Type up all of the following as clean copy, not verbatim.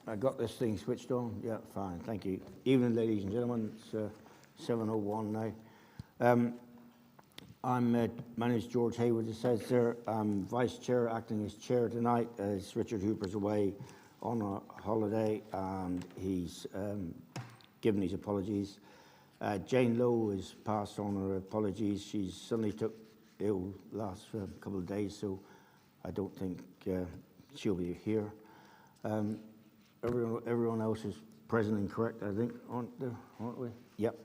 I got this thing switched on. Yeah, fine, thank you. Evening, ladies and gentlemen. It's 7:01 now. My name is George Hayward. It says there, I'm Vice Chair, acting as Chair tonight, as Richard Hooper's away on a holiday, and he's given his apologies. Jane Lowe has passed on her apologies. She suddenly took ill last couple of days, so I don't think she'll be here. Everyone else is present and correct, I think, aren't we? Yep.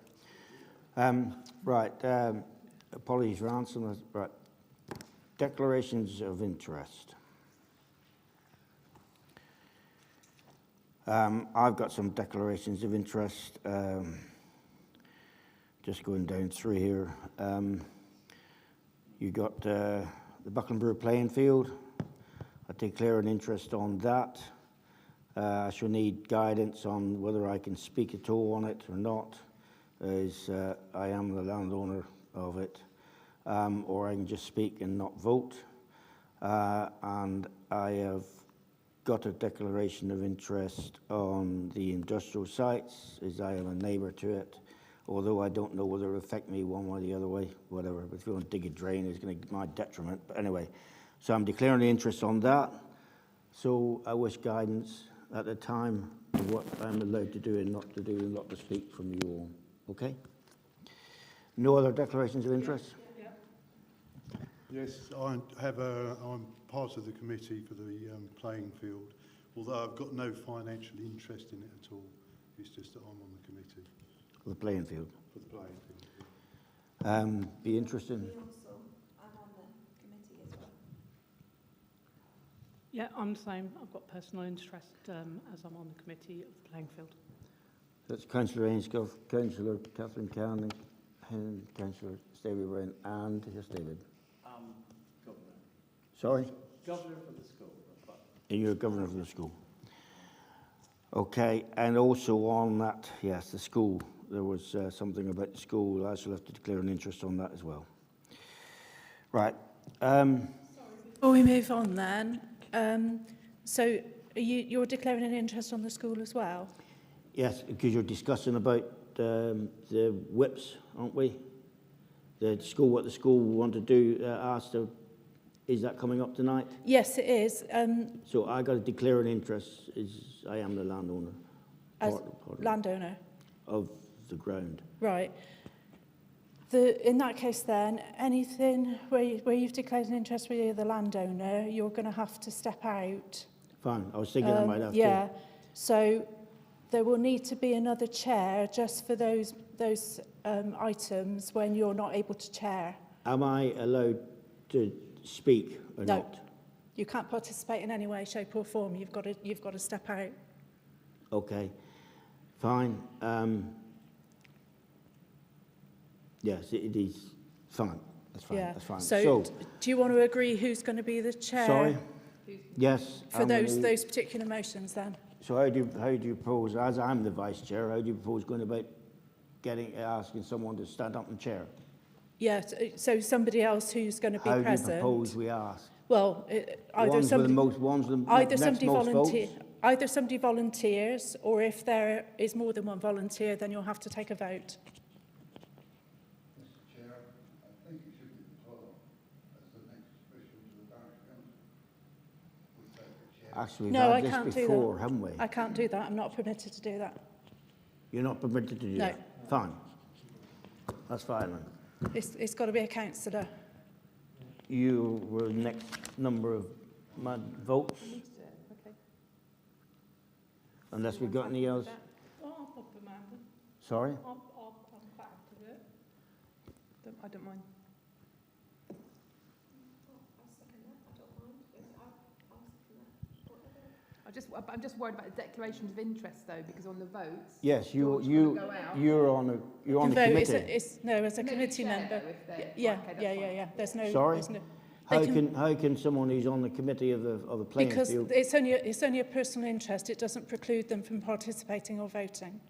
Right. Apologies for answering. Right. Declarations of interest. I've got some declarations of interest. Just going down through here. You got the Buckland Brewer playing field. I declare an interest on that. I shall need guidance on whether I can speak at all on it or not, as I am the landowner of it, or I can just speak and not vote. And I have got a declaration of interest on the industrial sites, as I am a neighbour to it, although I don't know whether it will affect me one way or the other way, whatever. But if you want to dig a drain, it's going to be my detriment. But anyway, so I'm declaring the interest on that. So I wish guidance at the time of what I'm allowed to do and not to do and not to speak from you all. Okay? No other declarations of interest? Yes, I'm part of the committee for the playing field, although I've got no financial interest in it at all. It's just that I'm on the committee. The playing field? For the playing field. Be interested. I'm on the committee as well. Yeah, I'm the same. I've got personal interest as I'm on the committee of the playing field. That's Councillor Ainscough, Councillor Catherine Canning, and Councillor Stevie Wren, and just David. Governor. Sorry? Governor for the school. And you're governor of the school. Okay, and also on that, yes, the school. There was something about the school. I shall have to declare an interest on that as well. Right. Before we move on then, so you're declaring an interest on the school as well? Yes, because you're discussing about the whips, aren't we? The school, what the school want to do, is that coming up tonight? Yes, it is. So I got to declare an interest, as I am the landowner. As landowner? Of the ground. Right. In that case then, anything where you've declared an interest where you're the landowner, you're going to have to step out. Fine, I was thinking I might have yeah, so there will need to be another chair just for those items when you're not able to chair. Am I allowed to speak or No. not? You can't participate in any way, shape or form. You've got to step out. Okay, fine. Yes, it is fine. That's fine. Yeah. That's fine. So do you want to agree who's going to be the chair? Sorry. Yes. For those particular motions, then. So how do you propose? As I'm the vice chair, how do you propose going about asking someone to stand up and chair? Yeah. So somebody else who's going to be present. How do you propose we ask? Well, either somebody volunteers, or if there is more than one volunteer, then you'll have to take a vote. Actually, we've No, had I this can't do before, that. haven't we? I can't do that. I'm not permitted to do that. You're not permitted to do No. that? Fine. That's fine then. It's got to be a councillor. You were the next number of votes, Okay. unless we've got any else. I'll pop Amanda. Sorry? I'm quite happy to do it. I don't mind. I'm just worried about the declarations of interest though, because on the votes. Yes, you're on the Vote. committee. As a committee member. Yeah. There's no. Sorry? There's no, How can someone who's on the committee of the playing because field? it's only a personal interest. It doesn't preclude them from participating or voting.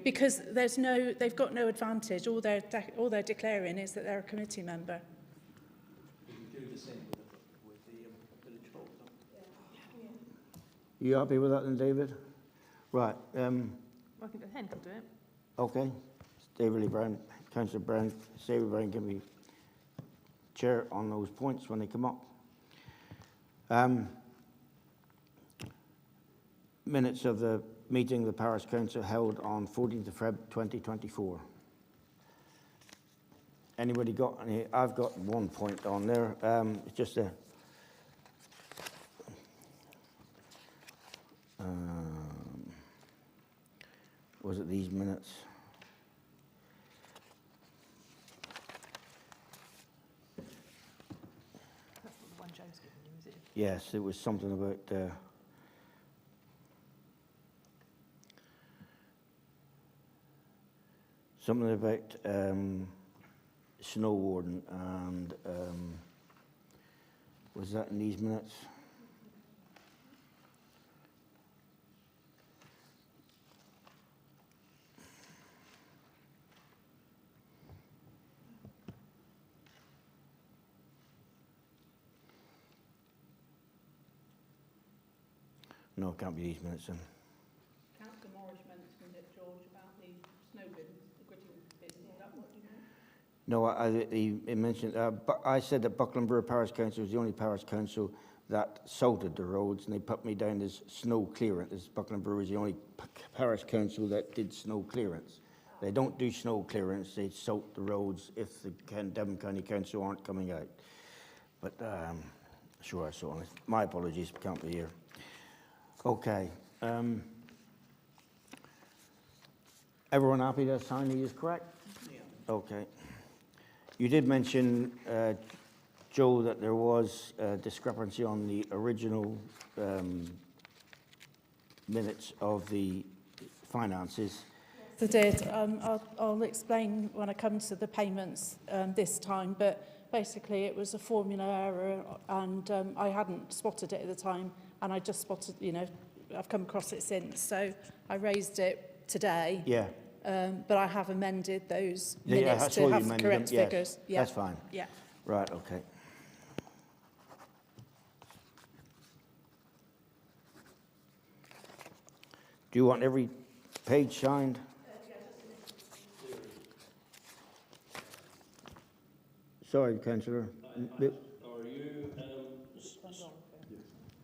Because they've got no advantage. All they're declaring is that they're a committee member. We can do the same with the village hall. You happy with that then, David? Right, Well, I think the hen can do it. okay. David Lee Brown, Councillor Brown, Sarah Brown can be chair on those points when they come up. Minutes of the meeting the Parish Council held on 14th of Feb 2024. Anybody got any? I've got one point on there. It's just a was it these minutes? That's not the one Joe's given you, is it? Yes, it was something about snow warden, and was that in these minutes? No, it can't be these minutes then. Councillor Morris mentioned it, George, about the snow bins, the gritting bins. Is that what you meant? No, he mentioned, but I said that Buckland Brewer Parish Council was the only parish council that salted the roads, and they put me down as snow clearance. Buckland Brewer is the only parish council that did snow clearance. They don't do snow clearance, they salt the roads if the Devon County Council aren't coming out. But sure, I saw it. My apologies, can't be here. Okay. Everyone happy that signing is correct? Yeah. Okay. You did mention, Joe, that there was a discrepancy on the original minutes of the finances. I did. I'll explain when I come to the payments this time, but basically it was a formula error, and I hadn't spotted it at the time, and I just spotted, you know, I've come across it since, so I raised it today. Yeah. But I have amended those Yeah, I minutes saw to you have the amended correct them. Yes, figures. Yeah. that's fine. Yeah. Right, okay. Do you want every page signed? Sorry, Councillor. Are you,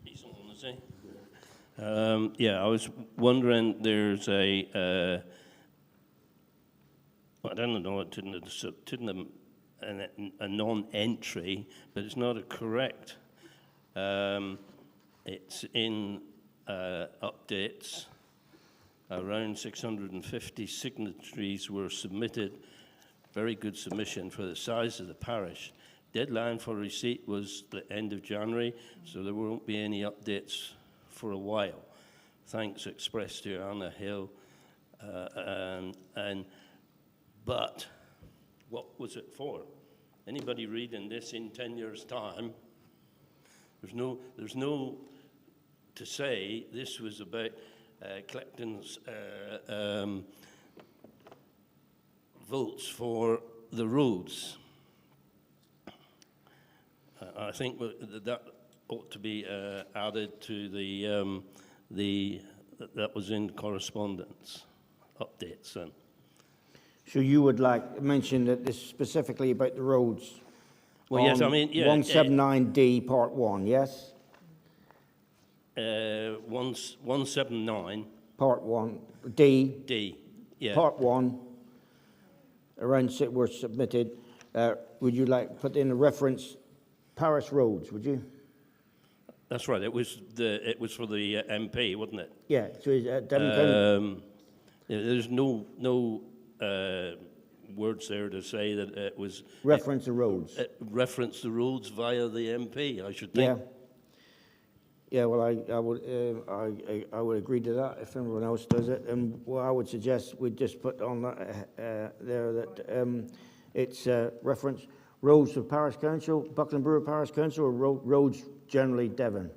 he's on, is he? Yeah, I was wondering, there's a, I don't know, it didn't a non-entry, but it's not a correct. It's in updates. Around 650 signatories were submitted. Very good submission for the size of the parish. Deadline for receipt was the end of January, so there won't be any updates for a while. Thanks expressed to Anna Hill. But what was it for? Anybody reading this in 10 years' time, there's no to say this was about collecting votes for the roads. I think that ought to be added to that was in correspondence updates. And So you would like mention that this specifically about the roads? well, yes, I mean, yeah, 179D Part 1, yes? 179 Part 1, D, D. Yeah. Part 1, around were submitted. Would you like put in a reference parish roads, would you? That's right. It was for the MP, wasn't it? Yeah, so is Devon County? There's no words there to say that it was Reference the roads. reference the roads via the MP, I should think. Yeah. Yeah, well, I would agree to that if everyone else does it. And what I would suggest we just put on that there that it's reference roads of Parish Council, Buckland Brewer Parish Council, or roads generally Devon,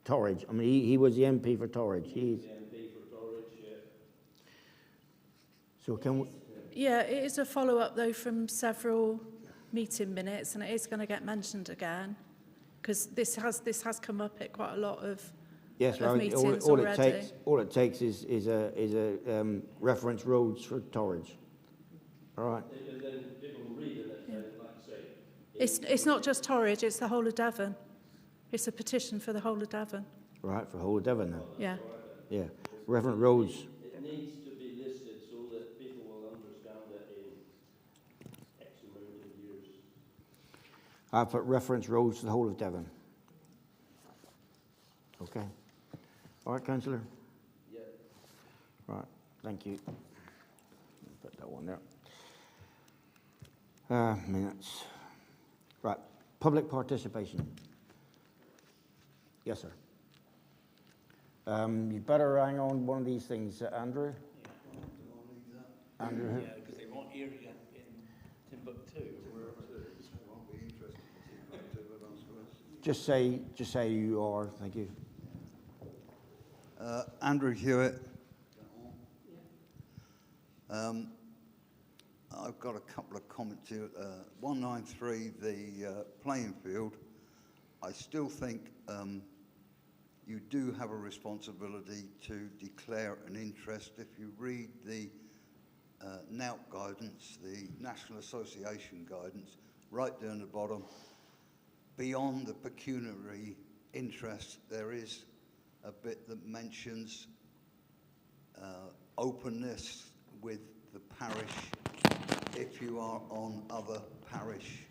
Torridge. I mean, he was the MP for Torridge. He's The MP for Torridge, yeah. So can we? Yeah, it is a follow-up, though, from several meeting minutes, and it is going to get mentioned again, because this has come up at quite a lot of Yes, of well, meetings all already. all it takes is a reference roads for Torridge. All right. And then people read it, and like I say, It's not just Torridge, it's the whole of Devon. It's a petition for the whole of Devon. Right, for the whole of Devon then. Yeah. Yeah. Reference roads. it needs to be listed so that people will understand it in X amount of years. I put reference roads to the whole of Devon. Okay. All right, councillor. Yeah. Right. Thank you. Put that one there. Minutes. Right. Public participation. Yes, sir. You better hang on one of these things, Andrew. Andrew, who? Yeah, because they want area in Timbuktu. Just say who you are. Thank you. Andrew Hewitt. I've got a couple of comments here. 193, the playing field. I still think you do have a responsibility to declare an interest. If you read the NOUT guidance, the National Association guidance, right down the bottom, beyond the pecuniary interest, there is a bit that mentions openness with the parish if you are on other parish.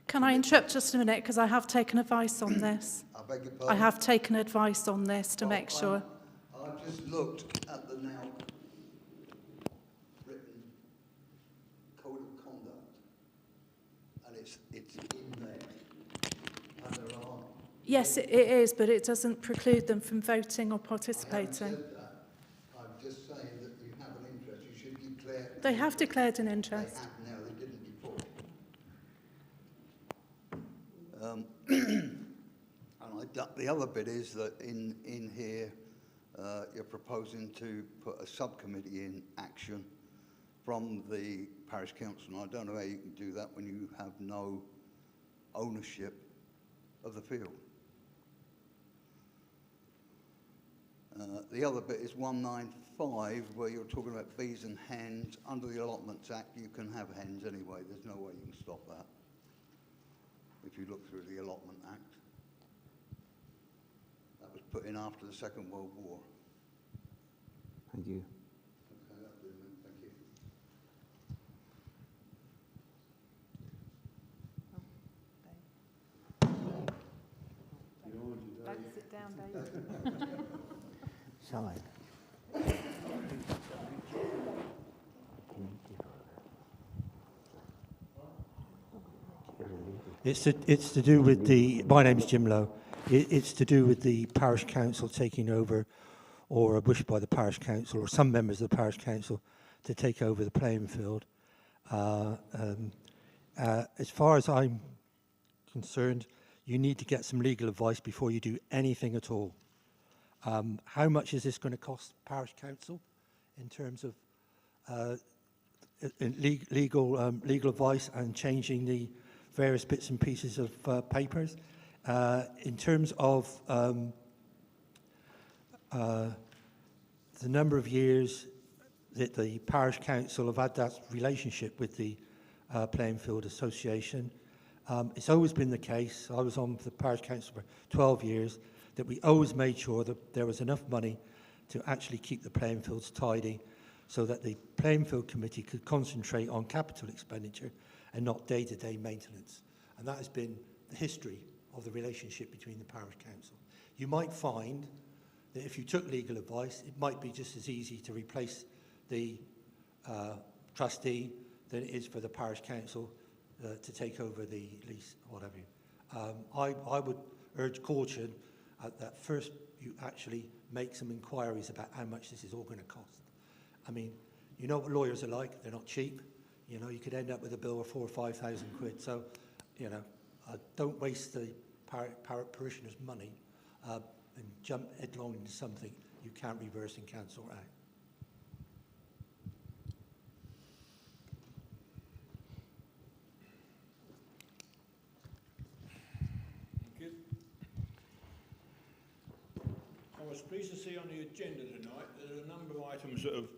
Can I interrupt just a minute, because I have taken advice on this. I beg your pardon? I have taken advice on this to make sure. I've just looked at the now written code of conduct, and it's in there, and there are. Yes, it is, but it doesn't preclude them from voting or I haven't participating. said that. I'm just saying that you have an interest. You should declare. They have declared an They interest. have now. They didn't before. And the other bit is that in here, you're proposing to put a subcommittee in action from the parish council. And I don't know how you can do that when you have no ownership of the field. The other bit is 195, where you're talking about bees and hens. Under the Allotments Act, you can have hens anyway. There's no way you can stop that if you look through the Allotment Act. That was put in after the Second World War. Thank you. Okay, that'll do then. Thank you. Sit down, David. Side. It's to do with the, my name's Jim Lowe, it's to do with the parish council taking over, or a wish by the parish council, or some members of the parish council, to take over the playing field. As far as I'm concerned, you need to get some legal advice before you do anything at all. How much is this going to cost parish council in terms of legal advice and changing the various bits and pieces of papers? In terms of the number of years that the parish council have had that relationship with the Playing Field Association, it's always been the case, I was on the parish council for 12 years, that we always made sure that there was enough money to actually keep the playing fields tidy, so that the playing field committee could concentrate on capital expenditure and not day-to-day maintenance. And that has been the history of the relationship between the parish council. You might find that if you took legal advice, it might be just as easy to replace the trustee than it is for the parish council to take over the lease, or whatever. I would urge caution that first you actually make some inquiries about how much this is all going to cost. I mean, you know what lawyers are like, they're not cheap. You know, you could end up with a bill of 4,000 or 5,000 quid. So, you know, don't waste the parishioners' money and jump headlong into something you can't reverse and can't sort out. I was pleased to see on the agenda tonight that there are a number of items that have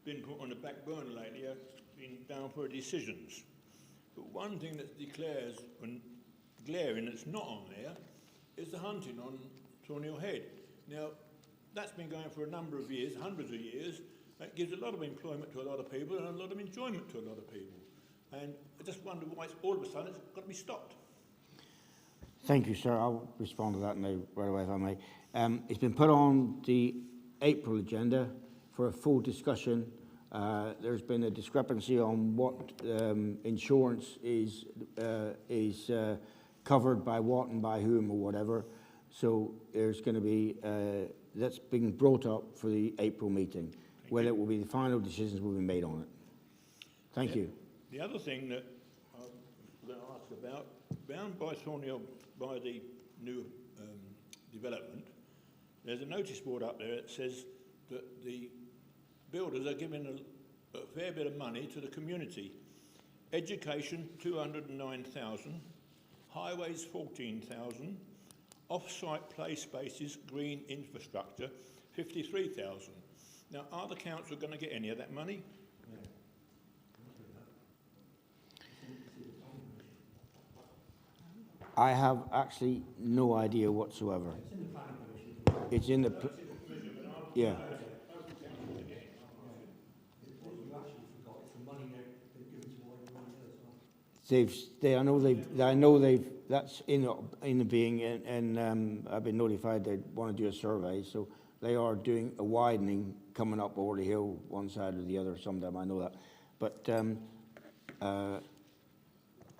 been put on the back burner lately have been down for decisions. But one thing that declares and glaring that's not on there is the hunting on Thornhill Head. Now, that's been going for a number of years, hundreds of years. That gives a lot of employment to a lot of people and a lot of enjoyment to a lot of people. And I just wonder why it's all of a sudden it's got to be stopped. Thank you, sir. I'll respond to that now right away, if I may. It's been put on the April agenda for a full discussion. There's been a discrepancy on what insurance is covered by what and by whom or whatever. So there's going to be, that's being brought up for the April meeting. Whether it will be the final decisions will be made on it. Thank you. The other thing that I was going to ask about, bound by Thornhill, by the new development, there's a notice board up there that says that the builders are giving a fair bit of money to the community. Education, 209,000, highways, 14,000, off-site play spaces, green infrastructure, 53,000. Now, are the council going to get any of that money? I have actually no idea whatsoever. It's in the yeah. I know they've. That's in the being, and I've been notified they want to do a survey, so they are doing a widening coming up over the hill, one side or the other. Sometime I know that, but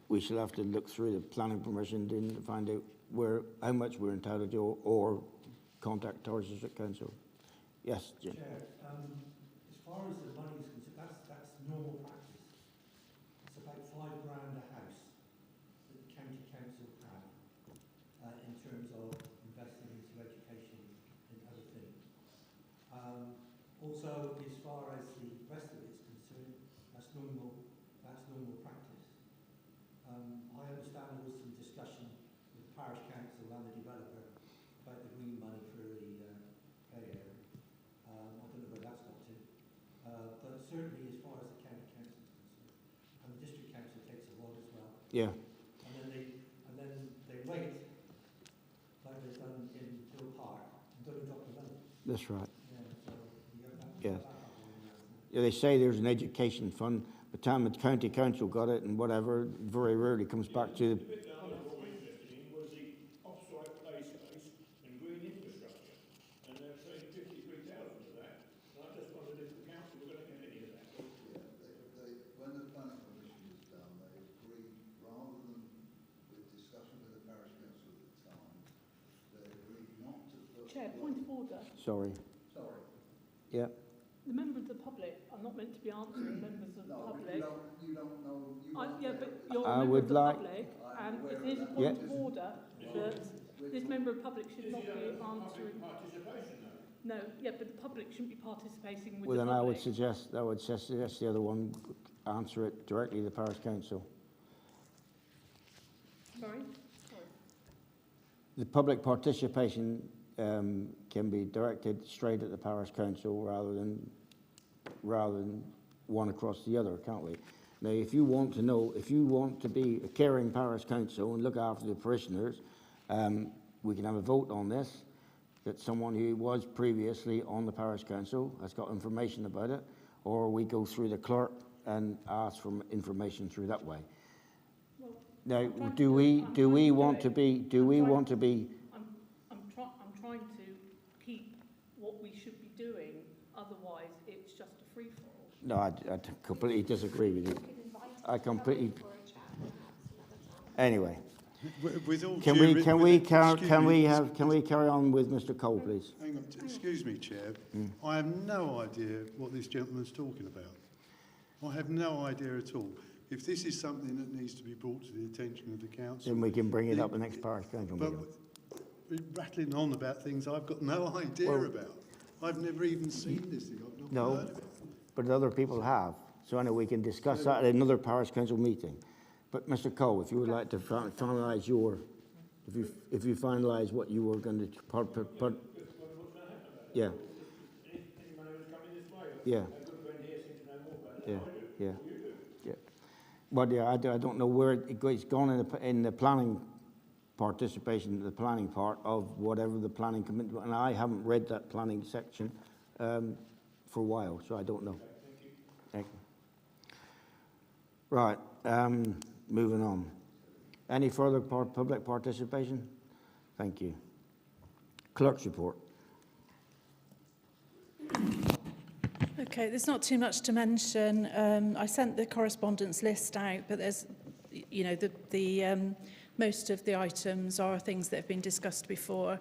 we shall have to look through the planning permission to find out how much we're entitled to, or contact Torres District Council. Yes, Jim. Chair, as far as the money is concerned, that's normal practice. It's about £5 grand a house that the county council have in terms of investing into education and other things. Also, as far as the rest of it is concerned, that's normal practice. I understand there was some discussion with the parish council and the developer about the green money for the play area. I don't know where that's got to, but certainly as far as the county council is concerned, and the district council takes a vote as well. Yeah. And then they wait, like they've done in Hill Park, and don't drop the money. That's right. Yeah, so you got that. Yeah. Yeah, they say there's an education fund. By the time the county council got it and whatever, very rarely comes back to the. The bit that I was more interested in was the off-site play space and green infrastructure, and they're saying 53,000 of that. And I just wondered if the council were going to get any of that. Yeah, when the planning commission was done, they agreed, rather than with discussion with the parish council at the time, they agreed not to put... Chair, point of order. Sorry. Sorry. Yeah. The member of the public, I'm not meant to be answering members of the public. You don't know... Yeah, but you're I a member would of the like- public, and it is a point of order that this member of the public should not be answering... Participation, though. No, yeah, but the public shouldn't be participating with Well, the then I would public. suggest the other one, answer it directly to the parish council. Sorry? The public participation can be directed straight at the parish council rather than one across the other, can't we? Now, if you want to be a caring parish council and look after the parishioners, we can have a vote on this, that someone who was previously on the parish council has got information about it, or we go through the clerk and ask for information through that way. Well, Now, do we want to be? I'm trying to keep what we should be doing, otherwise it's just a free-for-all. No, I completely disagree with you. I completely. Anyway, With all can due we carry on with Mr. Cole, please? Hang on, excuse me, Chair. I have no idea what this gentleman's talking about. I have no idea at all. If this is something that needs to be brought to the attention of the council... Then we can bring it up the next parish council meeting. But rattling on about things I've got no idea about. I've never even seen this thing. I've not heard of it. But other people have. So anyway, we can discuss that at another parish council meeting. But Mr. Cole, if you would like to finalise if you finalise what you were going to put... Yeah. Anyone who's coming this way. Yeah. A good friend here seems to know more about it Yeah. than I do. Yeah. You do. Yeah. But yeah, I don't know where it's gone in the planning participation, the planning part of whatever the planning committee, and I haven't read that planning section for a while, so I don't know. Thank you. Right, moving on. Any further public participation? Thank you. Clerk's report. Okay, there's not too much to mention. I sent the correspondence list out, but there's, you know, most of the items are things that have been discussed before.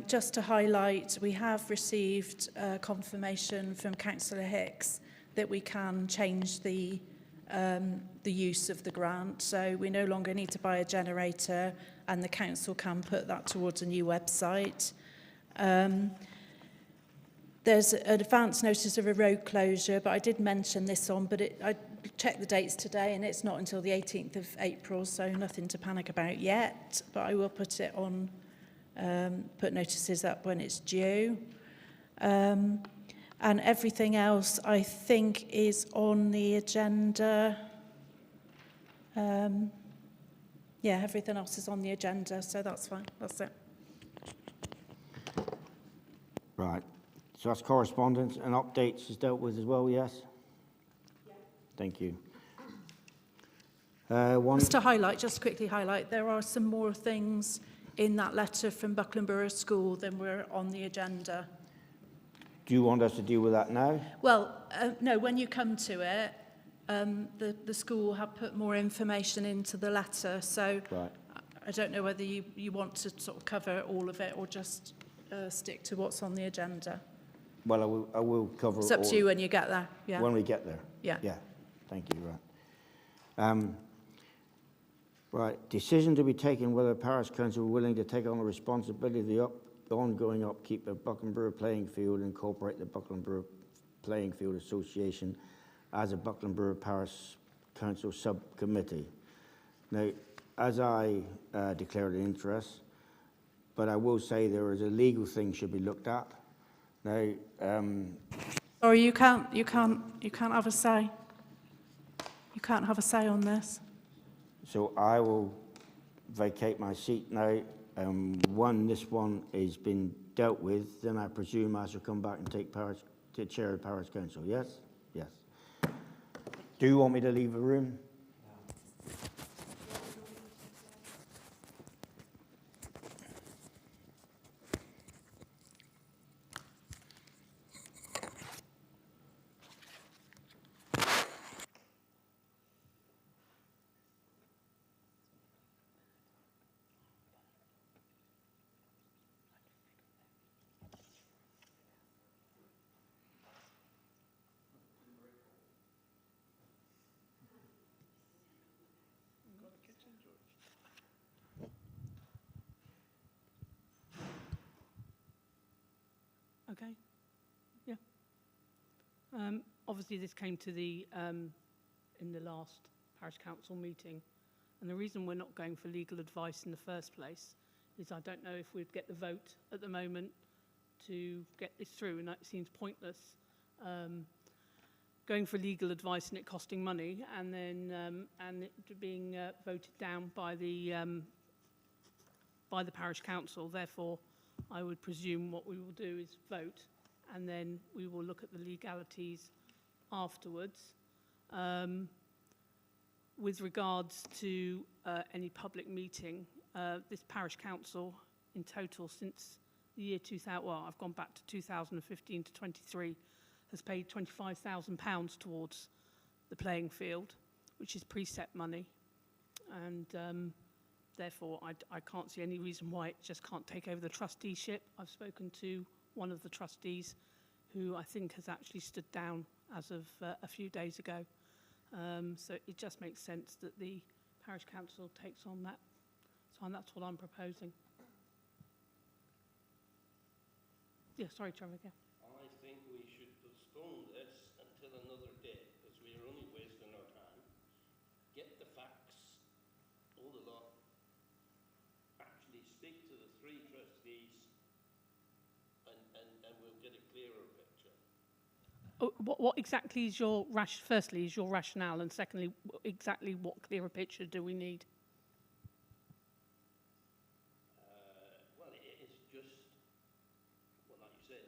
Just to highlight, we have received confirmation from Councillor Hicks that we can change the use of the grant. So we no longer need to buy a generator, and the council can put that towards a new website. There's an advance notice of a road closure, but I did mention this on, but I checked the dates today and it's not until the 18th of April, so nothing to panic about yet, but I will put it on, put notices up when it's due. And everything else, I think, is on the agenda. Yeah, everything else is on the agenda, so that's fine. That's it. Right. So that's correspondence and updates is dealt with as well, yes? Yeah. Thank you. Just to highlight, just quickly highlight, there are some more things in that letter from Buckland Brewer School than were on the agenda. Do you want us to deal with that now? Well, no, when you come to it, the school have put more information into the letter, so Right. I don't know whether you want to sort of cover all of it or just stick to what's on the agenda. Well, I will cover It's up to you when you get there. Yeah. when we get there. Yeah. Yeah. Thank you. Right. Right. Decision to be taken whether Parish Council are willing to take on the responsibility of the ongoing upkeep of Buckland Brewer Playing Field and incorporate the Buckland Brewer Playing Field Association as a Buckland Brewer Parish Council subcommittee. Now, as I declared an interest, but I will say there is a legal thing should be looked at. Now, Sorry, you can't have a say. You can't have a say on this. so I will vacate my seat now. This one has been dealt with, then I presume I shall come back and take the chair of Parish Council. Yes? Yes. Do you want me to leave the room? Okay. Yeah. Obviously, this came to the in the last parish council meeting, and the reason we're not going for legal advice in the first place is I don't know if we'd get the vote at the moment to get this through, and it seems pointless going for legal advice and it costing money, and then and it being voted down by the parish council. Therefore, I would presume what we will do is vote, and then we will look at the legalities afterwards. With regards to any public meeting, this parish council in total since the year 2000, well, I've gone back to 2015 to 23, has paid £25,000 towards the playing field, which is preset money. And therefore, I can't see any reason why it just can't take over the trusteeship. I've spoken to one of the trustees who I think has actually stood down as of a few days ago. So it just makes sense that the parish council takes on that. So that's what I'm proposing. Yeah, sorry, Trevor. Yeah. I think we should postpone this until another day, because we are only wasting our time. Get the facts, all the lot, actually speak to the three trustees, and we'll what exactly is your firstly, is your rationale, and secondly, exactly what clearer picture do we need? Well, it is just, well, like you said,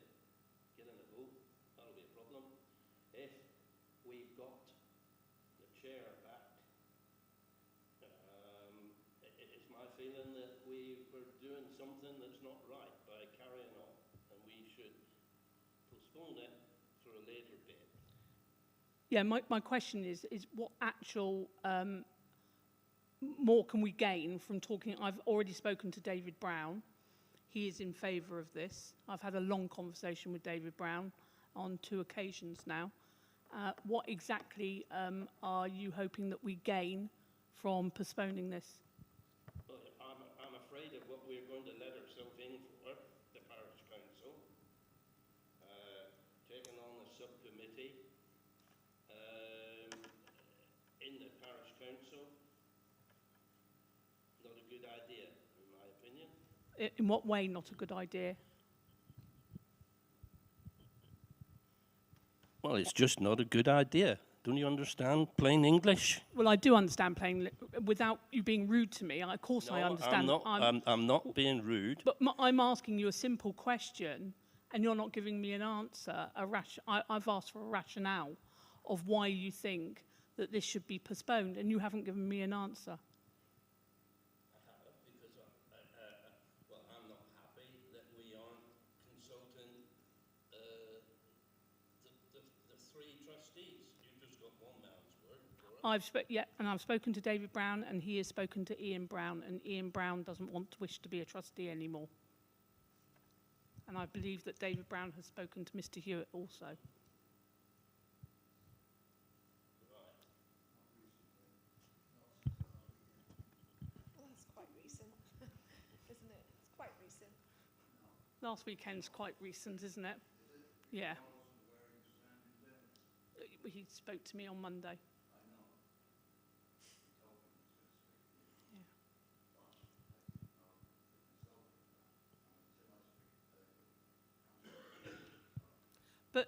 getting a vote, that'll be a problem. If we've got the chair back, it's my feeling that we were doing something that's not right by carrying on, and we should postpone it for a later date. Yeah, my question is what actual more can we gain from talking? I've already spoken to David Brown. He is in favour of this. I've had a long conversation with David Brown on 2 occasions now. What exactly are you hoping that we gain from postponing this? Well, I'm afraid of what we're going to let ourselves in for, the parish council, taking on a subcommittee in the parish council. Not a good idea, in my opinion. In what way not a good idea? Well, it's just not a good idea. Don't you understand plain English? Well, I do understand without you being rude to me. Of course, I understand. I'm not being rude. But I'm asking you a simple question, and you're not giving me an answer. I've asked for a rationale of why you think that this should be postponed, and you haven't given me an answer. Well, I'm not happy that we aren't consulting the 3 trustees. You've just got one man's word for it. I've spoken to David Brown, and he has spoken to Ian Brown, and Ian Brown doesn't wish to be a trustee anymore. And I believe that David Brown has spoken to Mr. Hewitt also. Last weekend's quite recent, isn't it? Yeah. He spoke to me on Monday. Yeah.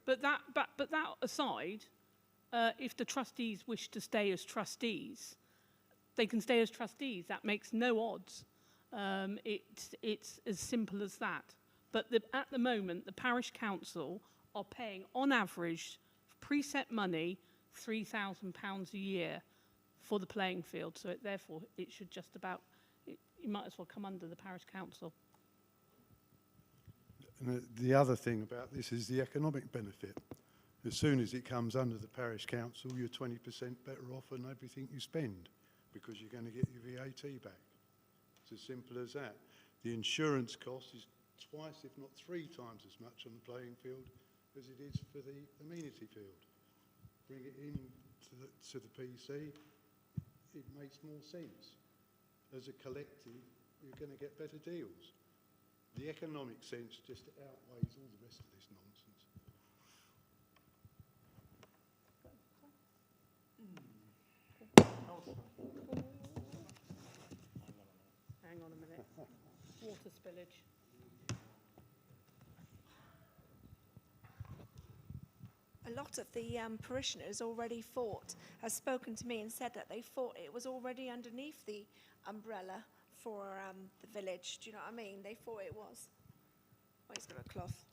But that aside, if the trustees wish to stay as trustees, they can stay as trustees. That makes no odds. It's as simple as that. But at the moment, the parish council are paying, on average, preset money, £3,000 a year for the playing field. So therefore, it should just about, you might as well come under the parish council. And the other thing about this is the economic benefit. As soon as it comes under the parish council, you're 20% better off on everything you spend because you're going to get your VAT back. It's as simple as that. The insurance cost is twice, if not 3 times as much on the playing field as it is for the amenity field. Bring it in to the PC, it makes more sense. As a collective, you're going to get better deals. The economic sense just outweighs all the rest of this nonsense. Hang on a minute. Water spillage. A lot of the parishioners already has spoken to me and said that they thought it was already underneath the umbrella for the village. Do you know what I mean? They thought it was. Oh, he's got a cloth.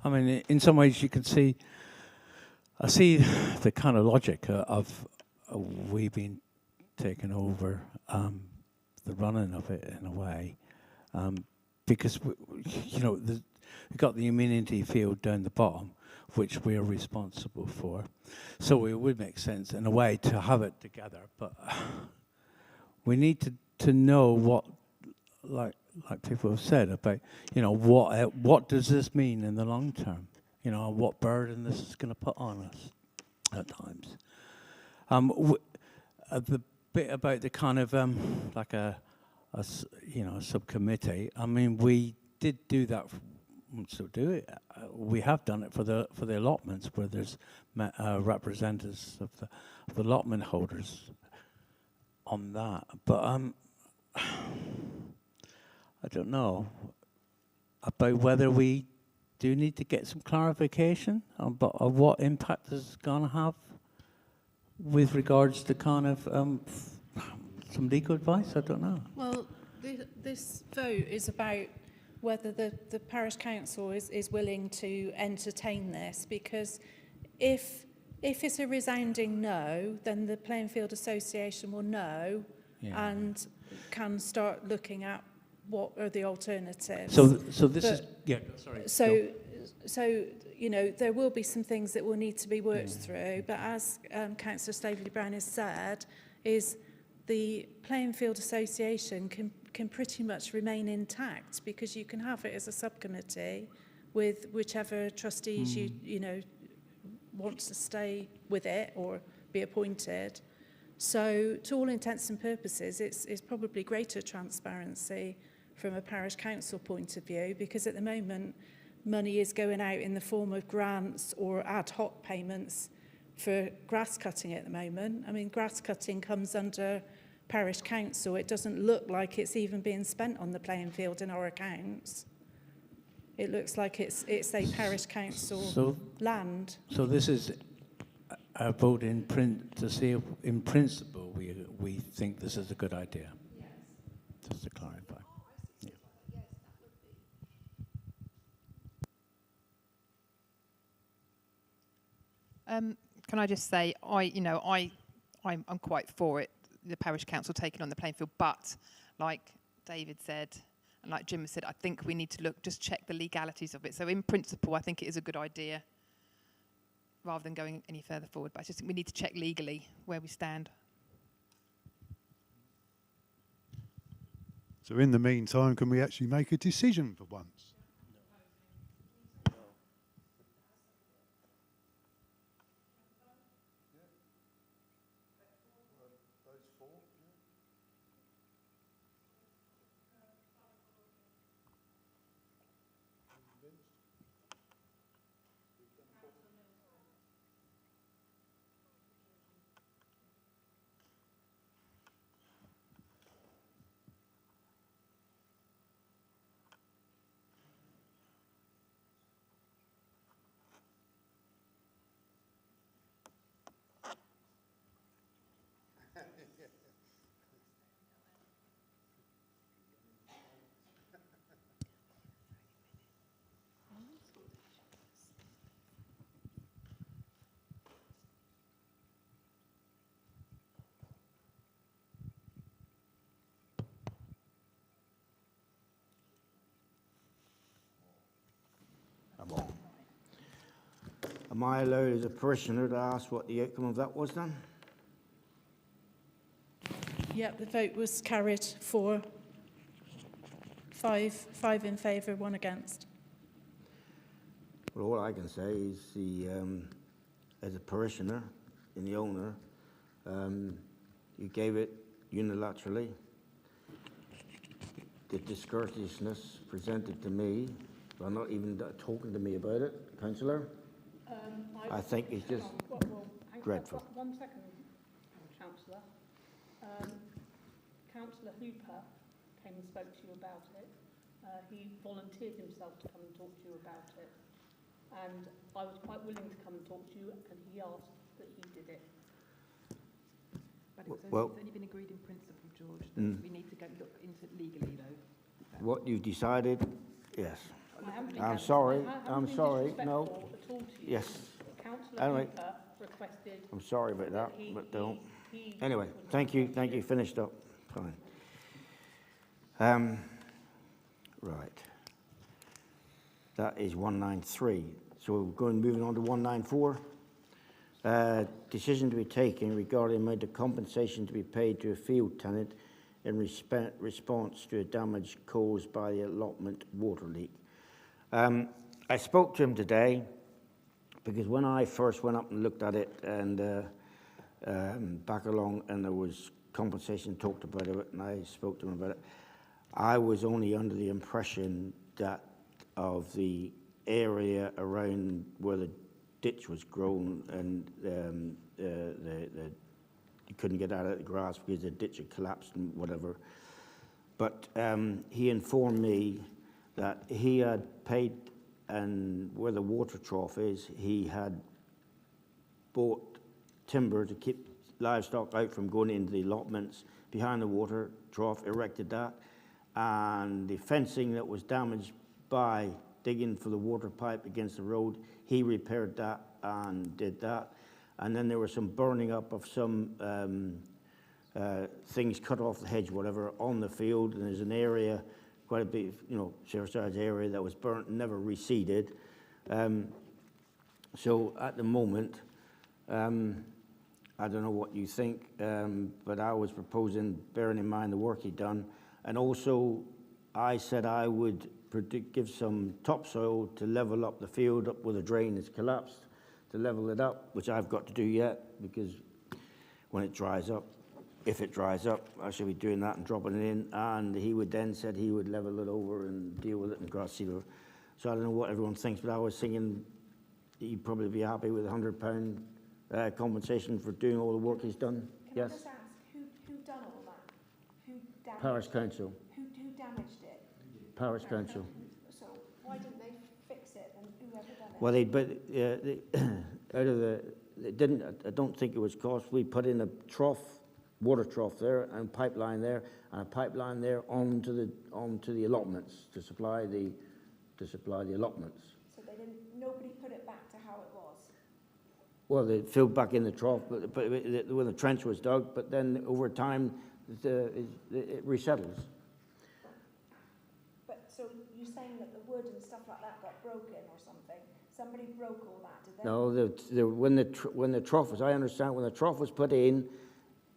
I mean, in some ways you can see, I see the kind of logic of we being taken over the running of it in a way, because we've got the amenity field down the bottom, which we are responsible for. So it would make sense in a way to have it together, but we need to know what, like people have said about, what does this mean in the long term? What burden this is going to put on us at times. The bit about the kind of like a subcommittee. I mean, we did do that. So do it. We have done it for the allotments where there's representatives of the allotment holders on that. But I don't know about whether we do need to get some clarification about what impact this is going to have with regards to kind of some legal advice. I don't know. Well, this vote is about whether the parish council is willing to entertain this, because if it's a resounding no, then the Playing Field Association will know and can start looking at what are the alternatives. So this is sorry. So you know, there will be some things that will need to be worked through, but as Councillor Staveley Brown has said, is the Playing Field Association can pretty much remain intact, because you can have it as a subcommittee with whichever trustees you know want to stay with it or be appointed. So to all intents and purposes, it's probably greater transparency from a parish council point of view, because at the moment money is going out in the form of grants or ad hoc payments for grass cutting at the moment. I mean, grass cutting comes under parish council. It doesn't look like it's even being spent on the playing field in our accounts. It looks like it's a parish council land. So this is a vote in print to see if, in principle, we think this is a good idea. Yes. Just to clarify. Yeah. Can I just say, I'm quite for it, the parish council taking on the playing field, but like David said, and like Jim said, I think we need to just check the legalities of it. So in principle, I think it is a good idea, rather than going any further forward. But I just think we need to check legally where we stand. So in the meantime, can we actually make a decision for once? Am I allowed as a parishioner to ask what the outcome of that was then? Yep, the vote was carried for five in favour, 1 against. Well, all I can say is as a parishioner and the owner, you gave it unilaterally. The discourteousness presented to me, well, not even talking to me about it, Councillor, I think it's just dreadful. One second, Councillor. Councillor Hooper came and spoke to you about it. He volunteered himself to come and talk to you about it. And I was quite willing to come and talk to you, and he asked that he did it. But it's only been agreed in principle, George. We need to go look into it legally, though. What you've decided, yes. I'm sorry. No. Yes. Anyway, I'm sorry about that, but don't. Anyway, thank you. Finished up. Fine. Right. That is 193. So we're moving on to 194. Decision to be taken regarding the amount of compensation to be paid to a field tenant in response to a damage caused by the allotment water leak. I spoke to him today because when I first went up and looked at it and back along, and there was compensation talked about it, and I spoke to him about it, I was only under the impression that of the area around where the ditch was grown and you couldn't get out of the grass because the ditch had collapsed and whatever. But he informed me that he had paid, and where the water trough is, he had bought timber to keep livestock out from going into the allotments behind the water trough, erected that, and the fencing that was damaged by digging for the water pipe against the road, he repaired that and did that. And then there was some burning up of some things cut off the hedge, whatever, on the field, and there's an area, quite a big, share-sized area that was burnt and never reseeded. So at the moment, I don't know what you think, but I was proposing, bearing in mind the work he'd done, and also I said I would give some topsoil to level up the field up where the drain has collapsed, to level it up, which I've got to do yet, because when it dries up, if it dries up, I should be doing that and dropping it in, and he would then said he would level it over and deal with it in grass seeder. So I don't know what everyone thinks, but I was thinking he'd probably be happy with £100 compensation for doing all the work he's done. Can Yes? I just ask, who done all that? Who damaged Parish Council. Who damaged it? Parish Council. So why didn't they fix it and whoever done it? Well, out of the, it didn't, I don't think it was cost. We put in a trough, water trough there, and pipeline there, and a pipeline there onto the allotments to supply the allotments. So nobody put it back to how it was? Well, they filled back in the trough, but when the trench was dug, but then over time, it resettles. But so you're saying that the wood and stuff like that got broken or something? Somebody broke all that, did they? No, when the trough was, I understand, when the trough was put in,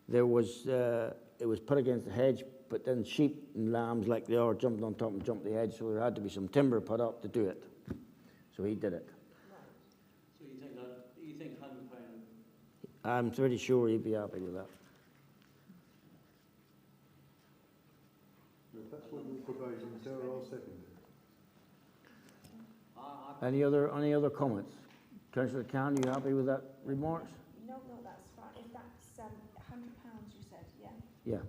there was, it was put against the hedge, but then sheep and lambs, like they are, jumped on top and jumped the hedge, so there had to be some timber put up to do it. So he did it. So you think £100? I'm pretty sure he'd be happy with that. If that's what you're proposing, Sarah, I'll second it. Any other comments? Councillor Khan, you happy with that remarks? No, that's fine. If that's £100, you said, yeah? Yeah.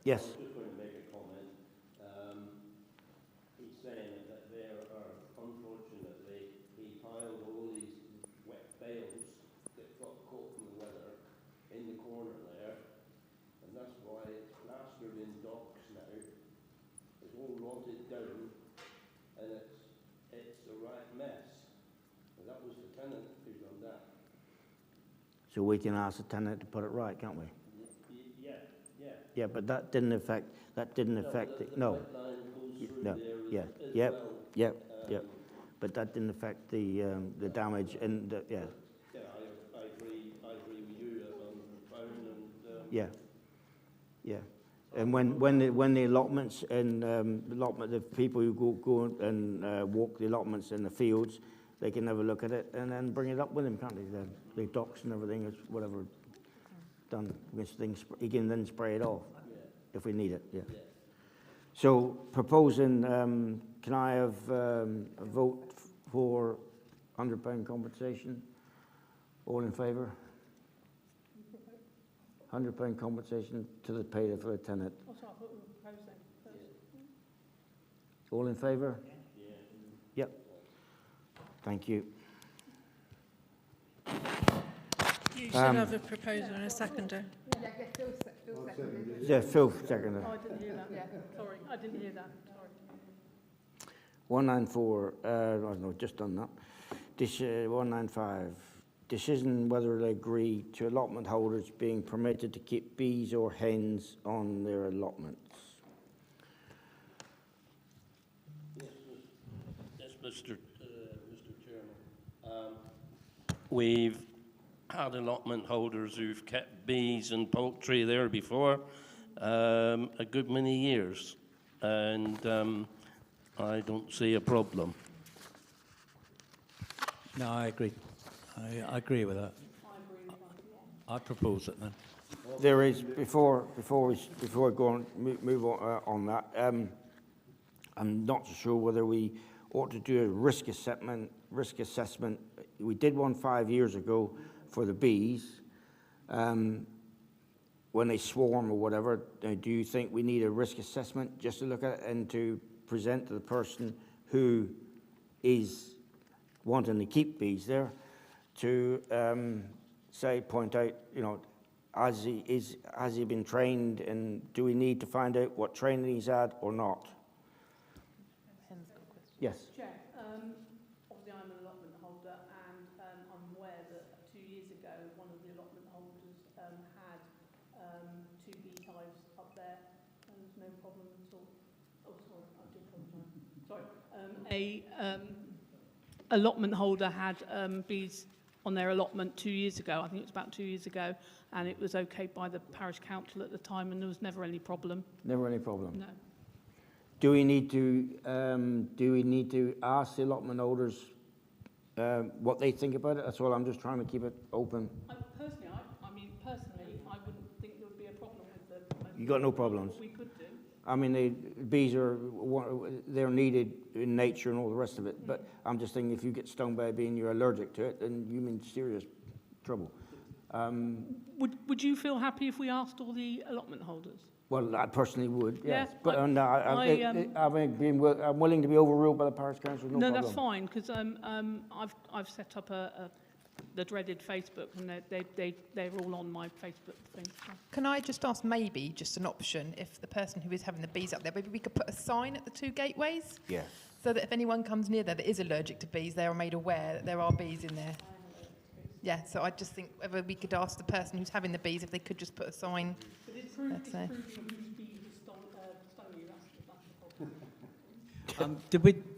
Yes. Yes. I was just going to make a comment. He's saying that there are, unfortunately, he piled all these wet bales that got caught in the weather in the corner there, and that's why it's plastered in docks now. It's all rotted down, and it's a right mess. And that was the tenant who done that. So we can ask the tenant to put it right, can't we? Yeah, but that didn't affect no. No. Yeah. Yep. Yep. Yep. But that didn't affect the damage and yeah. Yeah, I agree with you on £100 and Yeah. Yeah. And when the allotments and the people who go and walk the allotments in the fields, they can have a look at it and then bring it up with them, can't they? The docks and everything is whatever done. He can then spray it off if we need it. Yeah. So proposing, can I have a vote for £100 compensation? All in favour? £100 compensation to the pay for the tenant. All in favour? Yep. Thank you. You should have a proposer and a seconder. Yeah, Phil seconded. Oh, I didn't hear that. Sorry, I didn't hear that. Sorry. 194, no, just done that. 195, decision whether they agree to allotment holders being permitted to keep bees or hens on their allotments. Yes, Mr. Chairman. We've had allotment holders who've kept bees and poultry there before a good many years, and I don't see a problem. No, I agree. I agree with that. I propose it then. There is, before we go on, move on that, I'm not so sure whether we ought to do a risk assessment. We did one 5 years ago for the bees, when they swarm or whatever. Do you think we need a risk assessment just to look at it and to present to the person who is wanting to keep bees there, to point out, has he been trained, and do we need to find out what training he's had or not? Yes. Chair, obviously I'm an allotment holder, and I'm aware that 2 years ago one of the allotment holders had 2 beehives up there, and there's no problem at all. Oh, sorry, I do apologise. Sorry. Allotment holder had bees on their allotment 2 years ago. I think it was about 2 years ago, and it was okay by the parish council at the time, and there was never any problem. Never any problem? No. Do we need to ask the allotment holders what they think about it? That's all. I'm just trying to keep it open. Personally, I wouldn't think there would be a problem with the... You got no problems? We could do. I mean, bees they're needed in nature and all the rest of it. But I'm just thinking, if you get stung by a bee and you're allergic to it, then you're in serious trouble. Would you feel happy if we asked all the allotment holders? Well, I personally would, yes. Yeah, But I'm willing to be overruled by the parish council. No problem. That's fine, because I've set up the dreaded Facebook, and they're all on my Facebook thing. So. Can I just ask, maybe just an option, if the person who is having the bees up there, maybe we could put a sign at the 2 gateways? Yes. So that if anyone comes near there that is allergic to bees, they are made aware that there are bees in there. Yeah, so I just think whether we could ask the person who's having the bees if they could just put a sign. But it's proving whose bees have stung you, that's the problem.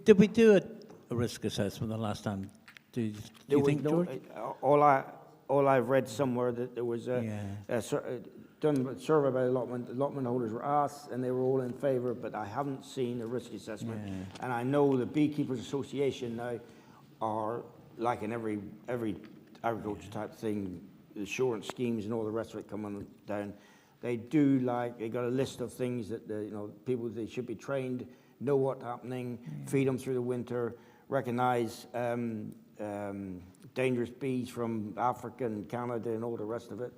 Did we do a risk assessment the last time? Do you think, George? All I've read somewhere that there was done a survey by allotment holders were asked, and they were all in favour, but I haven't seen a risk assessment. Yeah. And I know the Beekeepers Association now are, like in every agriculture type thing, insurance schemes and all the rest of it coming down. They do they got a list of things that people, they should be trained, know what's happening, feed them through the winter, recognise dangerous bees from Africa and Canada and all the rest of it.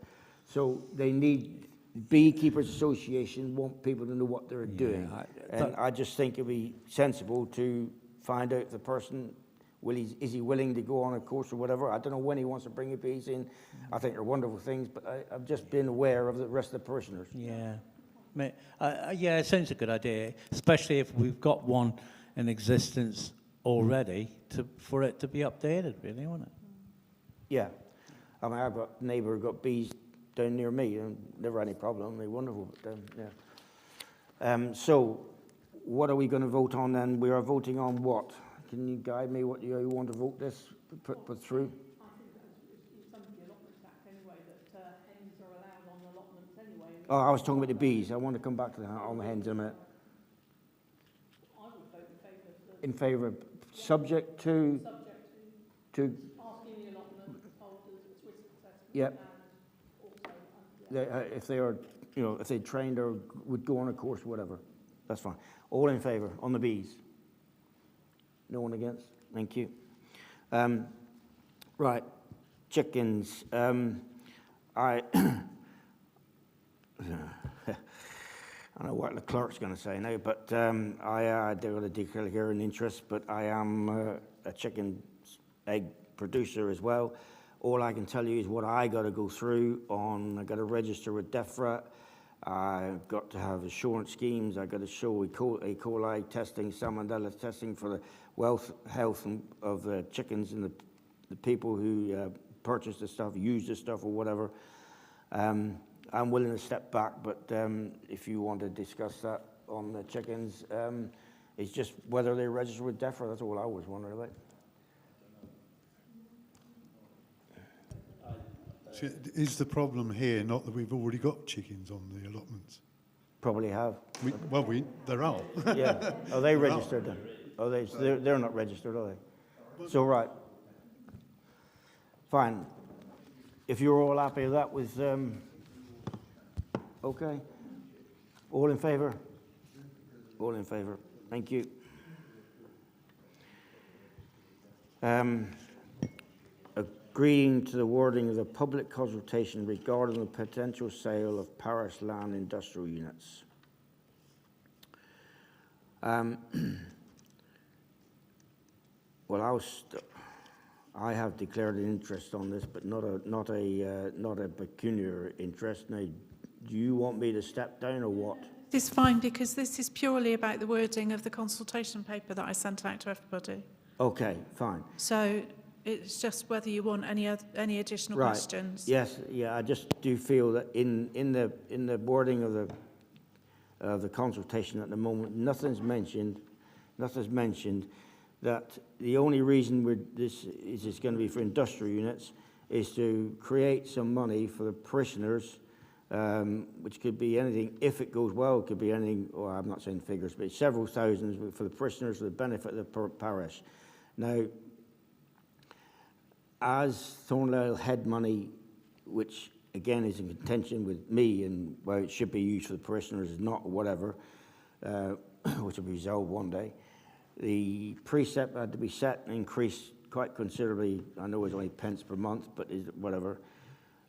So they need, Beekeepers Association want people to know what they're doing. I just think it'd be sensible to find out if the person, is he willing to go on a course or whatever? I don't know when he wants to bring the bees in. I think they're wonderful things, but I've just been aware of the rest of the parishioners. Yeah. Yeah, it sounds a good idea, especially if we've got one in existence already, for it to be updated, really, wouldn't it? Yeah. I mean, I've got a neighbour who got bees down near me, and never had any problem. They're wonderful. But, yeah. So, what are we going to vote on then? We are voting on what? Can you guide me what you want to vote this, put through? I think it's under the Allotments Act anyway, that hens are allowed on allotments anyway. Oh, I was talking about the bees. I want to come back to on the hens in a minute. I would vote in favour of in favour of subject to asking the allotment holders its risk assessment. Yep. And also, If they are, if they trained or would go on a course, whatever, that's fine. All in favour on the bees? No one against? Thank you. Right, chickens. I don't know what the clerk's going to say now, but I do want to declare an interest, but I am a chicken egg producer as well. All I can tell you is what I got to go through on. I got to register with DEFRA. I've got to have assurance schemes. I've got to show E. coli testing, salmonella testing for the health of the chickens and the people who purchase the stuff, use the stuff or whatever. I'm willing to step back, but if you want to discuss that on the chickens, it's just whether they register with DEFRA. That's all I was wondering about. Is the problem here not that we've already got chickens on the allotments? Probably have. There are. Yeah. Are they registered then? Oh, they're not registered, are they? So, right. Fine. If you're all happy with that, Okay. All in favour? All in favour. Thank you. Agreeing to the wording of the public consultation regarding the potential sale of parish land industrial units. Well, I have declared an interest on this, but not a pecuniary interest. Now, do you want me to step down or what? It's fine, because this is purely about the wording of the consultation paper that I sent out to everybody. Okay, fine. So it's just whether you want any additional questions. Yes, yeah. I just do feel that in the wording of the consultation at the moment, nothing's mentioned that the only reason this is going to be for industrial units is to create some money for the parishioners, which could be anything. If it goes well, it could be anything. Or I'm not saying figures, but several thousands for the parishioners for the benefit of the parish. Now, as Thornlyle had money, which again is in contention with me, and well, it should be used for the parishioners, is not, or whatever, which will be resolved one day. The precept had to be set and increased quite considerably. I know it's only pence per month, but whatever.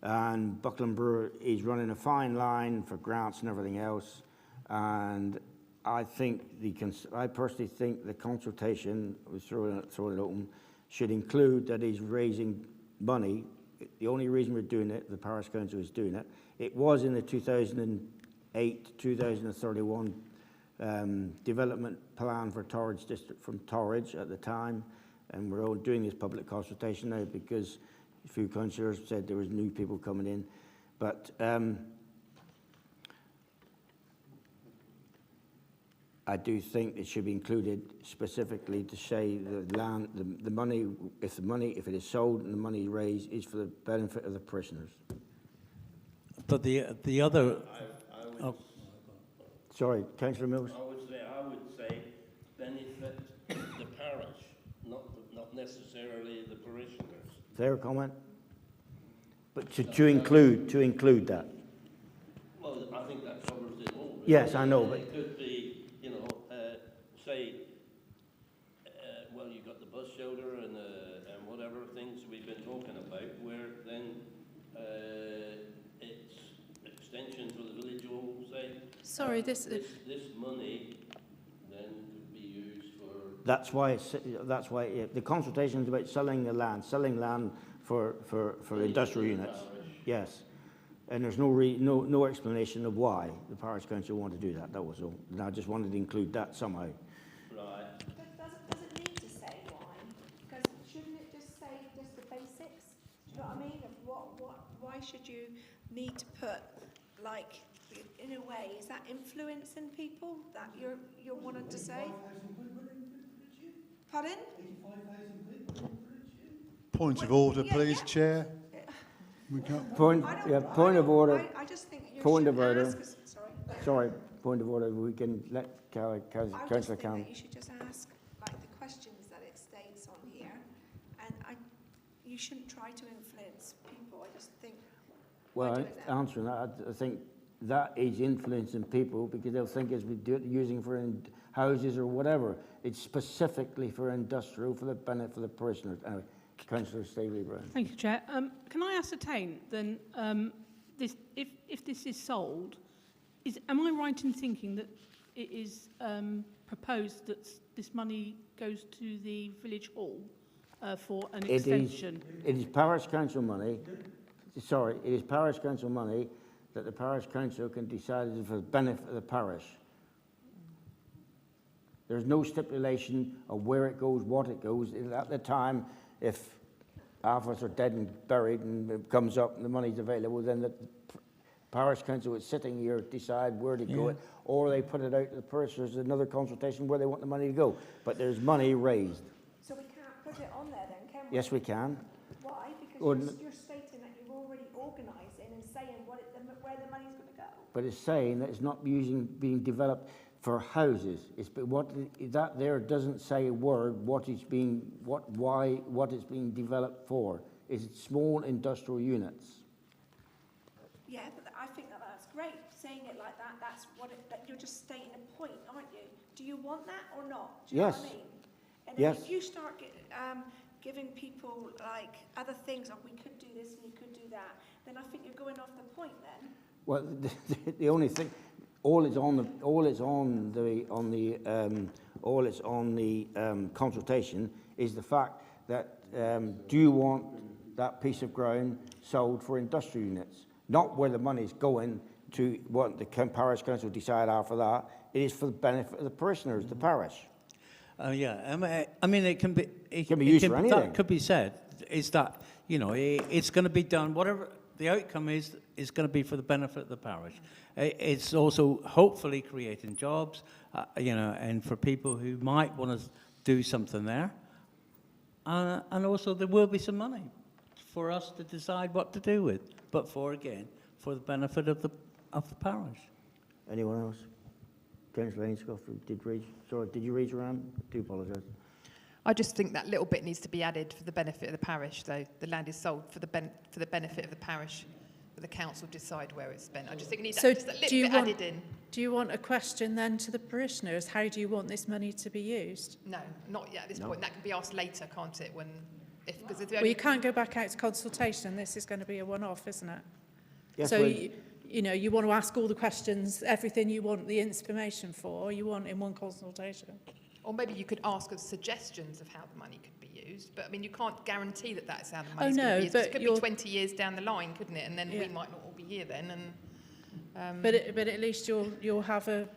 And Buckland Brewer is running a fine line for grants and everything else. And I personally think the consultation, was throwing it open, should include that he's raising money. The only reason we're doing it, the parish council is doing it. It was in the 2008-2031 development plan for Torridge District from Torridge at the time, and we're all doing this public consultation now because a few councillors said there was new people coming in, but I do think it should be included specifically to say the land, the money, if it is sold and the money raised is for the benefit of the parishioners. But the other. Sorry, Councillor Mills. I would say benefit the parish, not necessarily the parishioners. Fair comment. But to include that. Well, I think that covers it all. Really. Yes, I know, but it could be, say, well, you've got the bus shelter and whatever things we've been talking about, where then it's extension for the village hall, say. Sorry, this money then could be used for. That's why the consultation is about selling land for industrial units. Yes, and there's no explanation of why the parish council want to do that. That was all. And I just wanted to include that somehow. Right. But does it need to say why? Because shouldn't it just say just the basics? Do you know what I mean? Of why should you need to put, like, in a way, is that influencing people that you're wanting to say? Pardon? Point of order, please, Chair. Point of order. I just think you point should of order. ask us, Sorry, point of order. We can let Councillor Cameron. You should just ask, like, the questions that it states on here, and you shouldn't try to influence people. I just think. Well, answering that, I think that is influencing people because they'll think as we do it using for houses or whatever. It's specifically for industrial for the benefit of the parishioners. Anyway, Councillor Staveley Brown. Thank you, Chair. Can I ascertain then, if this is sold, am I right in thinking that it is proposed that this money goes to the village hall for an extension? It is parish council money. Sorry, it is parish council money that the parish council can decide is for the benefit of the parish. There's no stipulation of where it goes, what it goes. At the time, if half of us are dead and buried and it comes up and the money's available, then the parish council is sitting here decide where to go it, or they put it out to the parishioners. There's another consultation where they want the money to go. But there's money raised. So we can't put it on there then, can we? Yes, we can. Why? Because you're stating that you're already organising and saying where the money's going to go. But it's saying that it's not being developed for houses. What there doesn't say a word what it's being developed for. It's small industrial units. Yeah, but I think that's great. saying it like that, that you're just stating a point, aren't you? Do you want that or not? Do you Yes. know what I mean? And Yes. if you start giving people like other things, we could do this and you could do that, then I think you're going off the point then. Well, the only thing, all is on the consultation is the fact that do you want that piece of ground sold for industrial units? Not where the money's going to what the parish council decide after that. It is for the benefit of the parishioners, the parish. Yeah, I mean, it can be used for anything. That could be said is that, you know, it's going to be done, whatever the outcome is going to be for the benefit of the parish. It's also hopefully creating jobs, you know, and for people who might want to do something there. And also there will be some money for us to decide what to do with, but for the benefit of the parish. Anyone else? James Lainscoff, did you raise your hand? I do apologise. I just think that little bit needs to be added for the benefit of the parish, though. The land is sold for the benefit of the parish, but the council decide where it's spent. I just think it needs just that little bit added in. Do you want a question then to the parishioners? How do you want this money to be used? No, not yet at this point. That can be asked later, can't it? Well, you can't go back out to consultation. This is going to be a one-off, isn't it? Yes, so, you know, you want to ask all the questions, everything you want the information for, you want in one consultation. Or maybe you could ask us suggestions of how the money could be used. But, I mean, you can't guarantee that that's how the money's going to be used. It could be 20 years down the line, couldn't it? And then we might not all be here then. And but at least you'll have a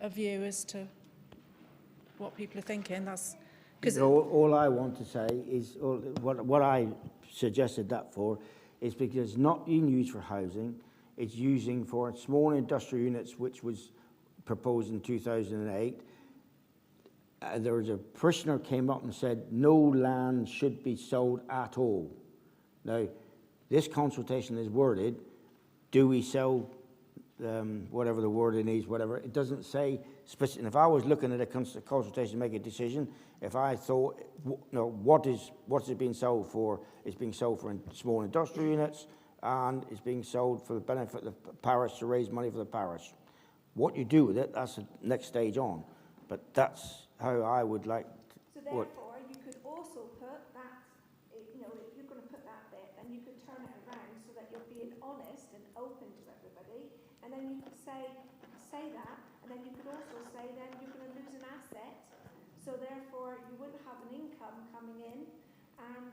view as to what people are thinking. That's because all I want to say is what I suggested that for is because it's not being used for housing. It's using for small industrial units, which was proposed in 2008. There was a parishioner came up and said no land should be sold at all. Now, this consultation is worded, do we sell whatever the wording is, whatever. It doesn't say specific. If I was looking at a consultation to make a decision, if I thought, what's it being sold for? It's being sold for small industrial units, and it's being sold for the benefit of the parish to raise money for the parish. What you do with it, that's the next stage on. But that's how I would like to. So therefore, you could also put that, you know, if you're going to put that bit, then you could turn it around so that you're being honest and open to everybody. And then you could say that, and then you could also say then you're going to lose an asset. So therefore, you wouldn't have an income coming in, and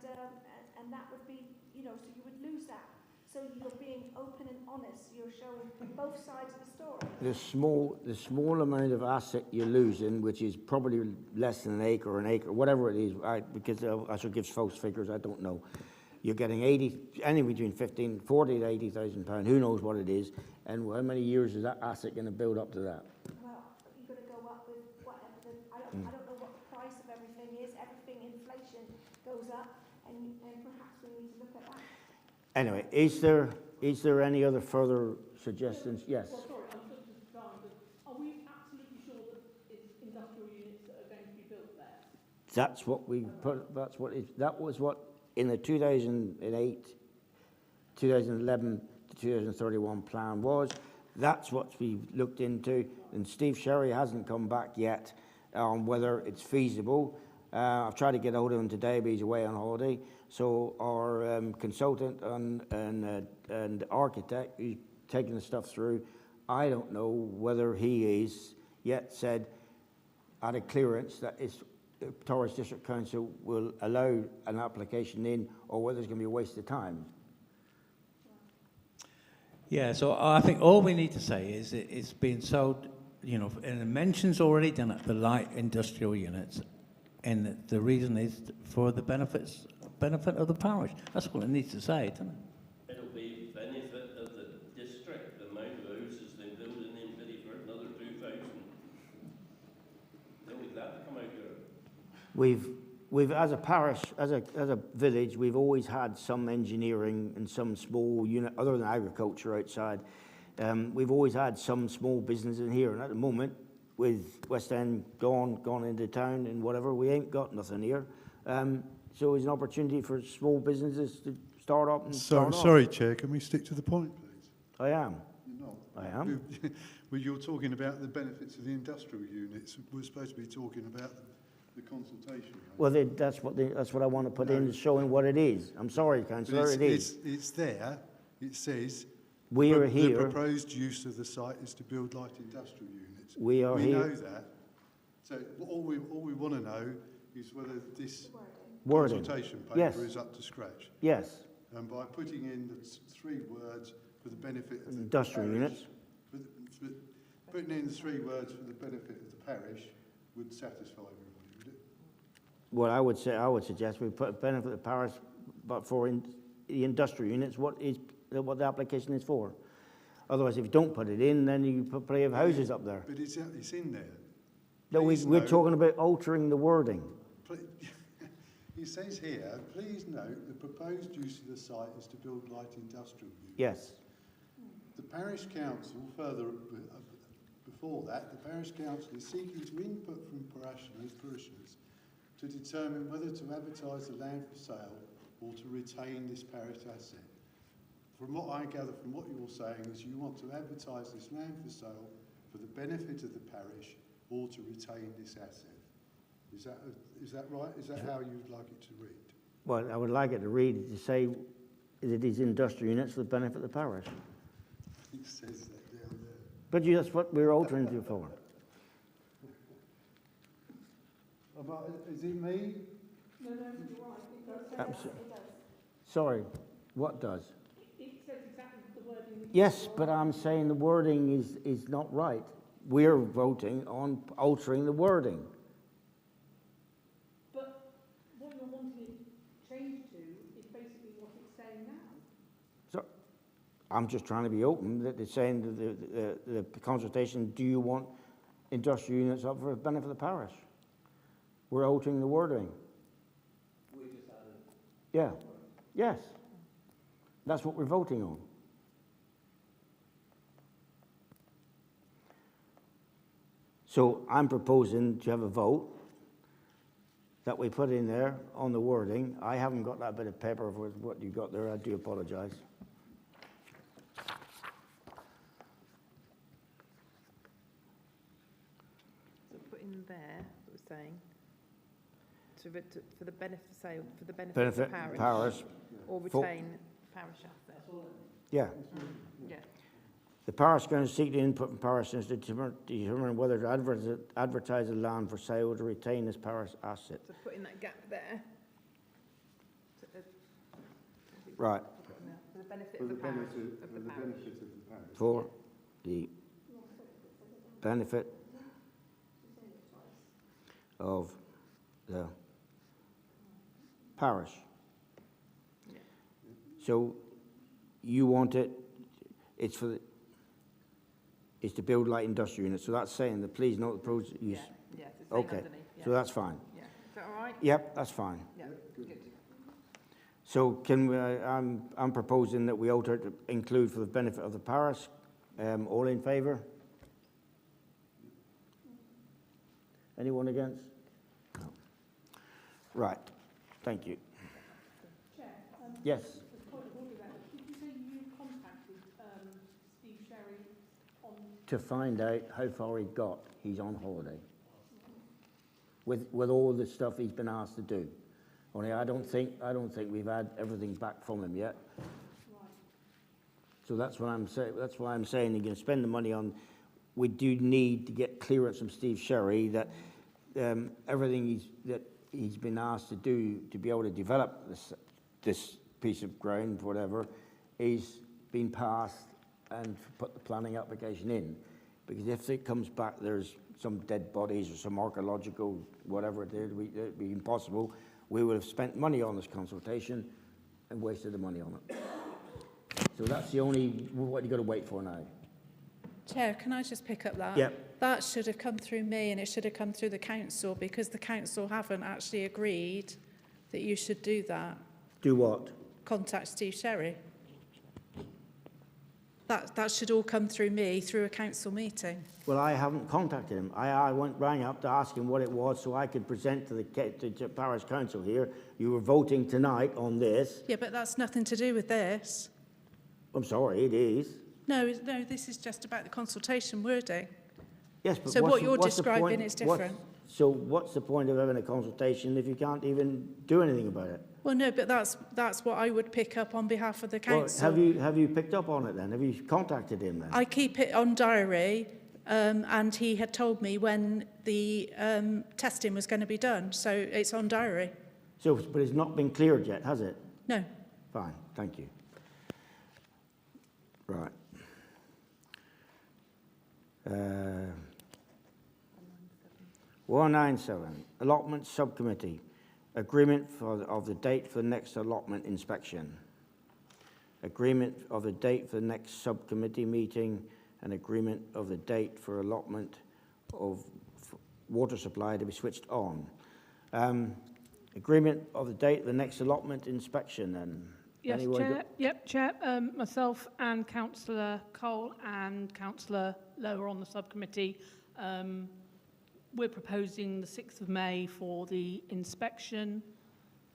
that would be, you know, so you would lose that. So you're being open and honest. You're showing both sides of the story. The small amount of asset you're losing, which is probably less than an acre, whatever it is, because I should give folks figures, I don't know. You're getting anywhere between 40 to 80,000 pounds. Who knows what it is, and how many years is that asset going to build up to that? Well, you've got to go up with whatever. I don't know what the price of everything is. Everything, inflation goes up, and perhaps we need to look at that. Anyway, is there any other further suggestions? Yes. Well, sorry, I'm just trying to. Are we absolutely sure that it's industrial units that are going to be built there? That's what we put. That was what in the 2008, 2011 to 2031 plan was. That's what we looked into, and Steve Sherry hasn't come back yet on whether it's feasible. I've tried to get hold of him today, but he's away on holiday. So our consultant and architect who's taking the stuff through, I don't know whether he is yet said at a clearance that Torres District Council will allow an application in, or whether it's going to be a waste of time. Yeah, so I think all we need to say is it's being sold, you know, and it mentions already done at the light industrial units, and the reason is for the benefit of the parish. That's what it needs to say, doesn't it? It'll be benefit of the district, the amount of houses they build in Pity for another 2,000. They'll be glad to come out here. We've as a parish, as a village, we've always had some engineering and some small unit, other than agriculture outside. We've always had some small business in here, and at the moment, with West End gone into town and whatever, we ain't got nothing here. So it's an opportunity for small businesses to start up and start off. Sorry, Chair, can we stick to the point, please? I am. You're not. I am. Well, you're talking about the benefits of the industrial units. We're supposed to be talking about the consultation. Right? Well, that's what I want to put in, showing what it is. I'm sorry, councillor, it is. It's there. It says We are here. The proposed use of the site is to build light industrial units. We are here. We know that. So all we want to know is whether this Wording. consultation paper Yes. is up to scratch. Yes. And by putting in the three words for the benefit of the Industrial parish, units. Putting in the three words for the benefit of the parish would satisfy everybody, would it? Well, I would suggest we put benefit of the parish, but for the industrial units, what the application is for. Otherwise, if you don't put it in, then you put plenty of houses up there. But it's in there. No, we're talking about altering the wording. It says here, please note the proposed use of the site is to build light industrial units. Yes. The parish council, before that, the parish council is seeking to input from parishioners to determine whether to advertise the land for sale or to retain this parish asset. From what I gather from what you're saying is you want to advertise this land for sale for the benefit of the parish or to retain this asset. Is that right? Is that how you'd like it to read? Well, I would like it to read to say that it is industrial units for the benefit of the parish. It says that down there. But that's what we're altering it for. Is it me? No, you're right. Sorry, what does? It says exactly the wording. Yes, but I'm saying the wording is not right. We're voting on altering the wording. But what you're wanting it changed to is basically what it's saying now. So I'm just trying to be open, that they're saying that the consultation, do you want industrial units up for the benefit of the parish? We're altering the wording. We just added. Yeah, yes. That's what we're voting on. So I'm proposing to have a vote that we put in there on the wording. I haven't got that bit of paper with what you got there. I do apologise. So put in there, what we're saying, for the benefit sale, for the benefit of the parish, or retain parish asset. Yeah. Yeah. The parish going to seek the input from parishioners to determine whether to advertise the land for sale or to retain this parish asset. So put in that gap there. Right. For the benefit of the parish. For the benefit of the parish. Yeah. So you want it's to build light industrial units. So that's saying that please note the pros use. Yeah, okay. So that's fine. Yeah. Is that all right? Yep, that's fine. Yeah, good. So can we, I'm proposing that we alter it to include for the benefit of the parish. All in favour? Anyone against? No. Right. Thank you. Chair, Yes. as a point of order there, did you say you contacted Steve Sherry on... To find out how far he got, he's on holiday. With all the stuff he's been asked to do. Only I don't think we've had everything back from him yet. Right. So that's what I'm saying. That's why I'm saying you're going to spend the money on. We do need to get clearance from Steve Sherry that everything he's been asked to do to be able to develop this piece of ground, whatever, is being passed and put the planning application in. Because if it comes back, there's some dead bodies or some archaeological whatever it'd be impossible. We would have spent money on this consultation and wasted the money on it. So that's the only what you've got to wait for now. Chair, can I just pick up that? Yep. That should have come through me and it should have come through the council because the council haven't actually agreed that you should do that. Do what? Contact Steve Sherry. That should all come through me through a council meeting. Well, I haven't contacted him. I rang up to ask him what it was so I could present to the parish council here. You were voting tonight on this. Yeah, but that's nothing to do with this. I'm sorry, it is. No, this is just about the consultation wording. Yes, but So what's what the- you're what's the describing point- is different. So what's the point of having a consultation if you can't even do anything about it? Well, no, but that's what I would pick up on behalf of the Well, council. have you picked up on it then? Have you contacted him then? I keep it on diary, and he had told me when the testing was going to be done, so it's on diary. So, but it's not been cleared yet, has it? No. Fine, thank you. Right. 197, allotment subcommittee, agreement of the date for the next allotment inspection. Agreement of the date for the next subcommittee meeting and agreement of the date for allotment of water supply to be switched on. Agreement of the date for the next allotment inspection then. Yes, Anyone Chair. got- Yep, Chair. Myself and Councillor Cole and Councillor Lowe are on the subcommittee. We're proposing the 6th of May for the inspection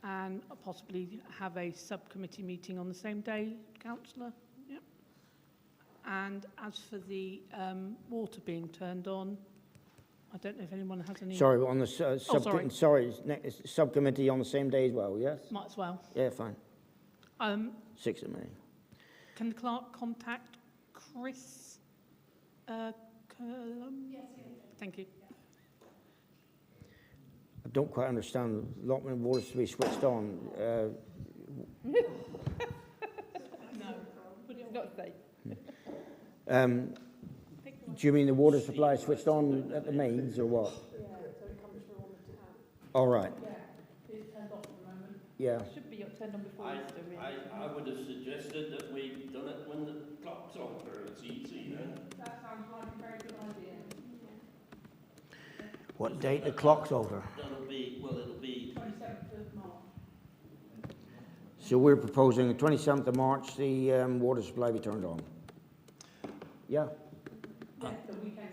and possibly have a subcommittee meeting on the same day, Councillor. Yep. And as for the water being turned on, I don't know if anyone has any... Sorry, on the sorry. subcommittee on the same day as well, yes? Might as well. Yeah, fine. 6th of May. Can the clerk contact Chris Curlum? Yes. Thank you. I don't quite understand allotment of water to be switched on. No. Not safe. Do you mean the water supply switched on at the mains or what? Yeah, so it comes through on the tap. All right. Yeah, it's turned off at the moment. Yeah. It should be turned on before Easter, really. I would have suggested that we'd done it when the clock's on, or it's easy, then. That sounds like a very good idea. What date the clock's over? It'll be 27th of March. So we're proposing the 27th of March, the water supply be turned on. Yeah. Yeah, the weekend.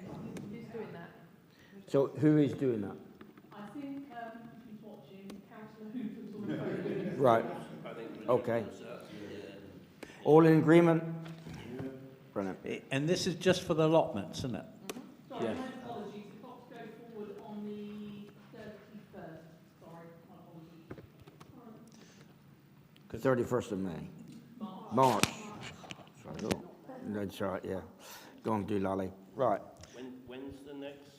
Who's doing that? So who is doing that? I think who's watching, Councillor Hooper's on the phone. Right. Okay. All in agreement? Brilliant. And this is just for the allotments, isn't it? Sorry, Yeah. my apologies. The clocks go forward on the 31st. Sorry, my apologies. 31st of May. March. Sorry, oh. No, it's all right, yeah. Go on, do lolly. Right. When's the next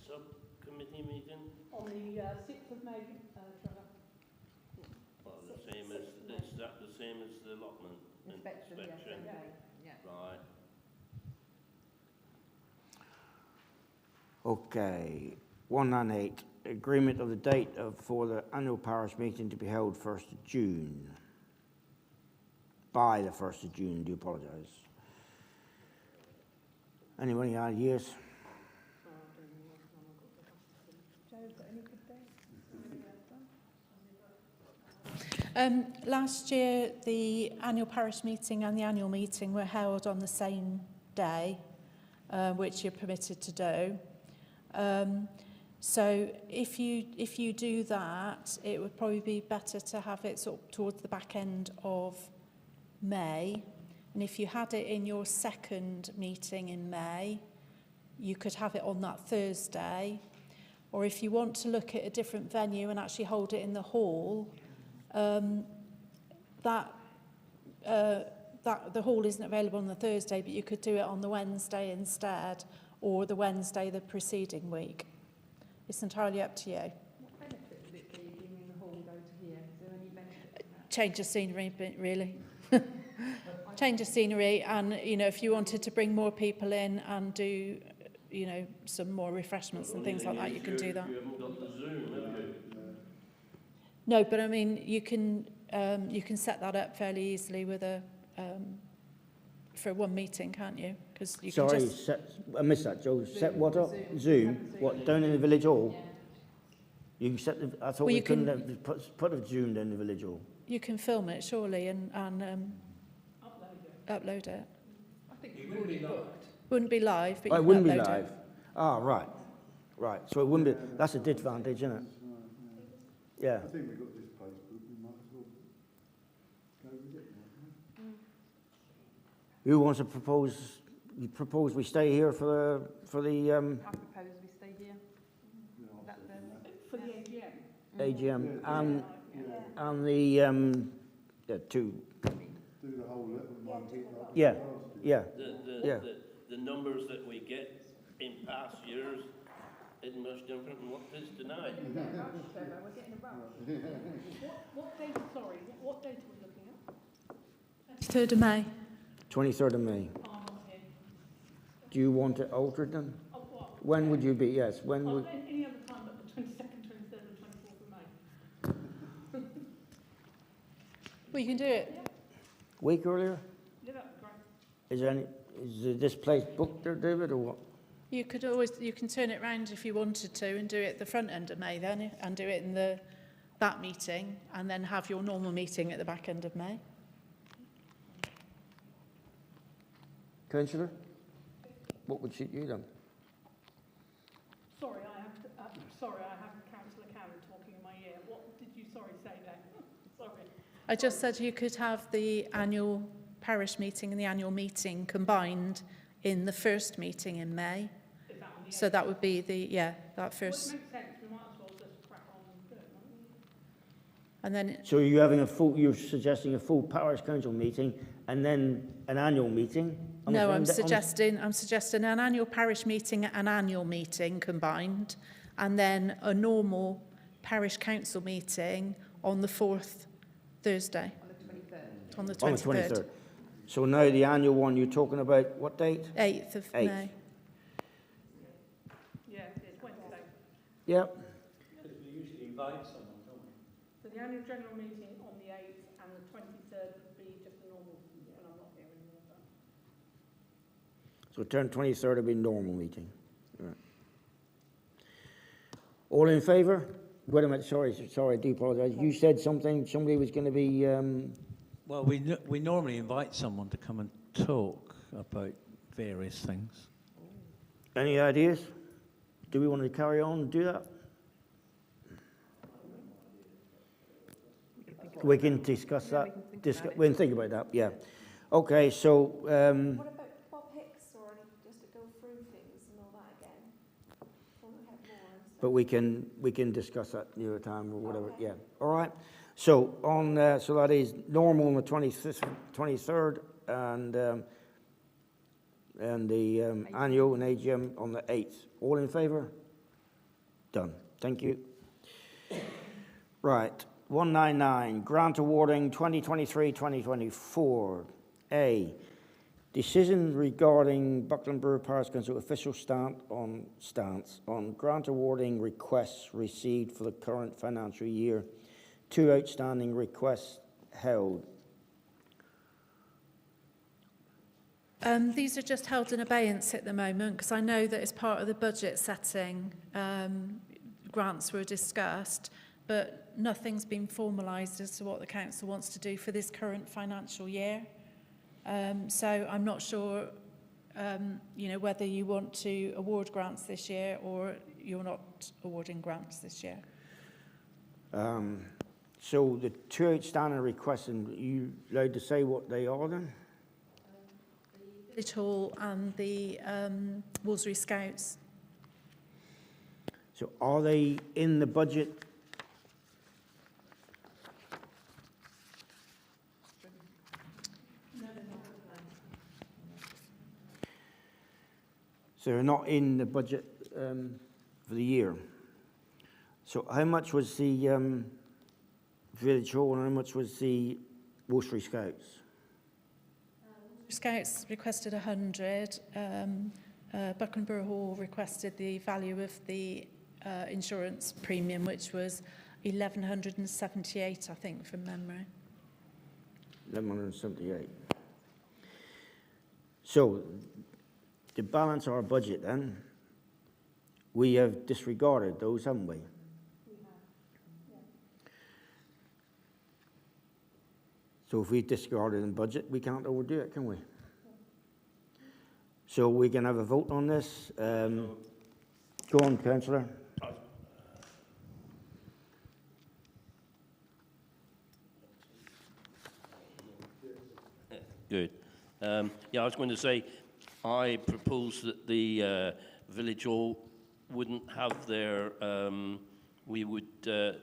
subcommittee meeting? On the 6th of May, Trevor. Well, the same as, is that the same as the allotment? Inspection. Yeah. Right. Okay. 198, agreement of the date for the annual parish meeting to be held 1st of June. By the 1st of June, do apologise. Anyone got ideas? Last year, the annual parish meeting and the annual meeting were held on the same day, which you're permitted to do. So if you do that, it would probably be better to have it sort of towards the back end of May. And if you had it in your second meeting in May, you could have it on that Thursday. Or if you want to look at a different venue and actually hold it in the hall, the hall isn't available on the Thursday, but you could do it on the Wednesday instead, or the Wednesday the preceding week. It's entirely up to you. What benefit would it be being in the hall go to here? Is there any benefit to that? Change of scenery, really. Change of scenery, and you know, if you wanted to bring more people in and do, you know, some more refreshments and things like that, you can do that. You haven't got the Zoom, have you? No, but I mean, you can set that up fairly easily with a for one meeting, can't you? Because you Sorry, can just I missed that, Joe. Set what up? Zoom? What, down in the village hall? You can set the... I thought Well, we you can- couldn't have put a Zoom down in the village hall. you can film it surely and upload it. I think you've already booked. Wouldn't be live, but Oh, you it can wouldn't be upload live. it. Ah, right. Right. So it wouldn't be... That's a disadvantage, isn't it? Yeah. I think we've got this place, but we might as well go with it. Who wants to propose? You propose we stay here for the I propose we stay here. For the AGM. AGM and the two. Do the whole one. Yeah, yeah. The numbers that we get in past years isn't much different than what it is tonight. We're getting a rush. What date, sorry, what date are we looking at? 3rd of May. 23rd of May. Oh, I'm not here. Do you want it altered then? Oh, what? When would you be? Yes, when would? Any other time but the 22nd, 23rd and 24th of May. We can do it. Week earlier? Yeah, that'd be great. Is this place booked there, David, or what? You can turn it round if you wanted to and do it the front end of May then, and do it in that meeting, and then have your normal meeting at the back end of May. Councillor? What would suit you then? Sorry, I have Councillor Karen talking in my ear. What did you, say then? Sorry. I just said you could have the annual parish meeting and the annual meeting combined in the first meeting in May. Is that on the So that would be that Well, first. it makes sense. We might as well just crack on and do it, mightn't we? And then, So you're suggesting a full parish council meeting and then an annual meeting? on the no, same I'm suggesting an annual parish meeting, an annual meeting combined, and then a normal parish council meeting on the 4th Thursday. On the 23rd. On the 23rd. So now the annual one, you're talking about what date? 8th of 8th. May. Yeah, it's Wednesday. Yep. Because we usually invite someone, don't we? So the annual general meeting on the 8th and the 23rd would be just a normal, and I'm not here anymore. So turn 23rd will be normal meeting. Right. All in favour? Wait a minute, sorry, I do apologise. You said something, somebody was going to be... Well, we normally invite someone to come and talk about various things. Any ideas? Do we want to carry on and do that? We can discuss that. We can think about that, yeah. Okay, so... What about Bob Hicks, or just to go through things and all that again? Before we have more and stuff. But we can discuss that near a time or whatever, yeah. All right. So so that is normal on the 23rd and the annual and AGM on the 8th. All in favour? Done. Thank you. Right. 199, grant awarding 2023-2024. A, decision regarding Buckland Brewer Parish Council official stance on grant awarding requests received for the current financial year. 2 outstanding requests held. These are just held in abeyance at the moment because I know that as part of the budget setting, grants were discussed, but nothing's been formalised as to what the council wants to do for this current financial year. So I'm not sure, whether you want to award grants this year or you're not awarding grants this year. So the 2 outstanding requests, and you allowed to say what they are then? The Village Hall and the Wolseley Scouts. So are they in the budget? So they're not in the budget for the year. So how much was the Village Hall and how much was the Wolseley Scouts? Scouts requested 100. Buckland Brewer Hall requested the value of the insurance premium, which was 1,178, I think, from memory. 1,178. So to balance our budget then, we have disregarded those, haven't we? We have, yeah. So if we disregarded in budget, we can't overdo it, can we? So we can have a vote on this. Go on, councillor. Good. Yeah, I was going to say, I propose that the village hall wouldn't have their, we would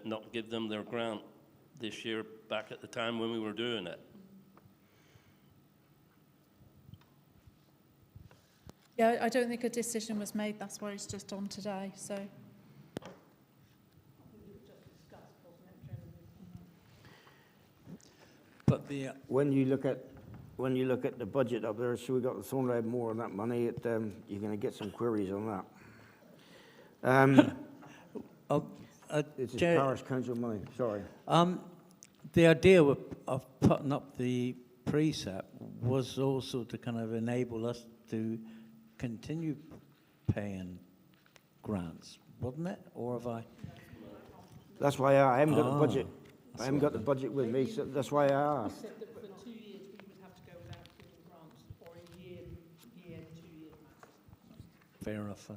not give them their grant this year back at the time when we were doing it. Yeah, I don't think a decision was made. That's why it's just on today. So. But the When you look at the budget up there, so we got the Thornley more on that money. You're going to get some queries on that. It's Chair- parish council money. Sorry. the idea of putting up the precept was also to kind of enable us to continue paying grants, wasn't it? Or have I? That's why I haven't got the budget. I haven't got the budget with me, so that's why I asked. Except that for 2 years we would have to go without giving grants, or a year, 2 years max. Fair enough.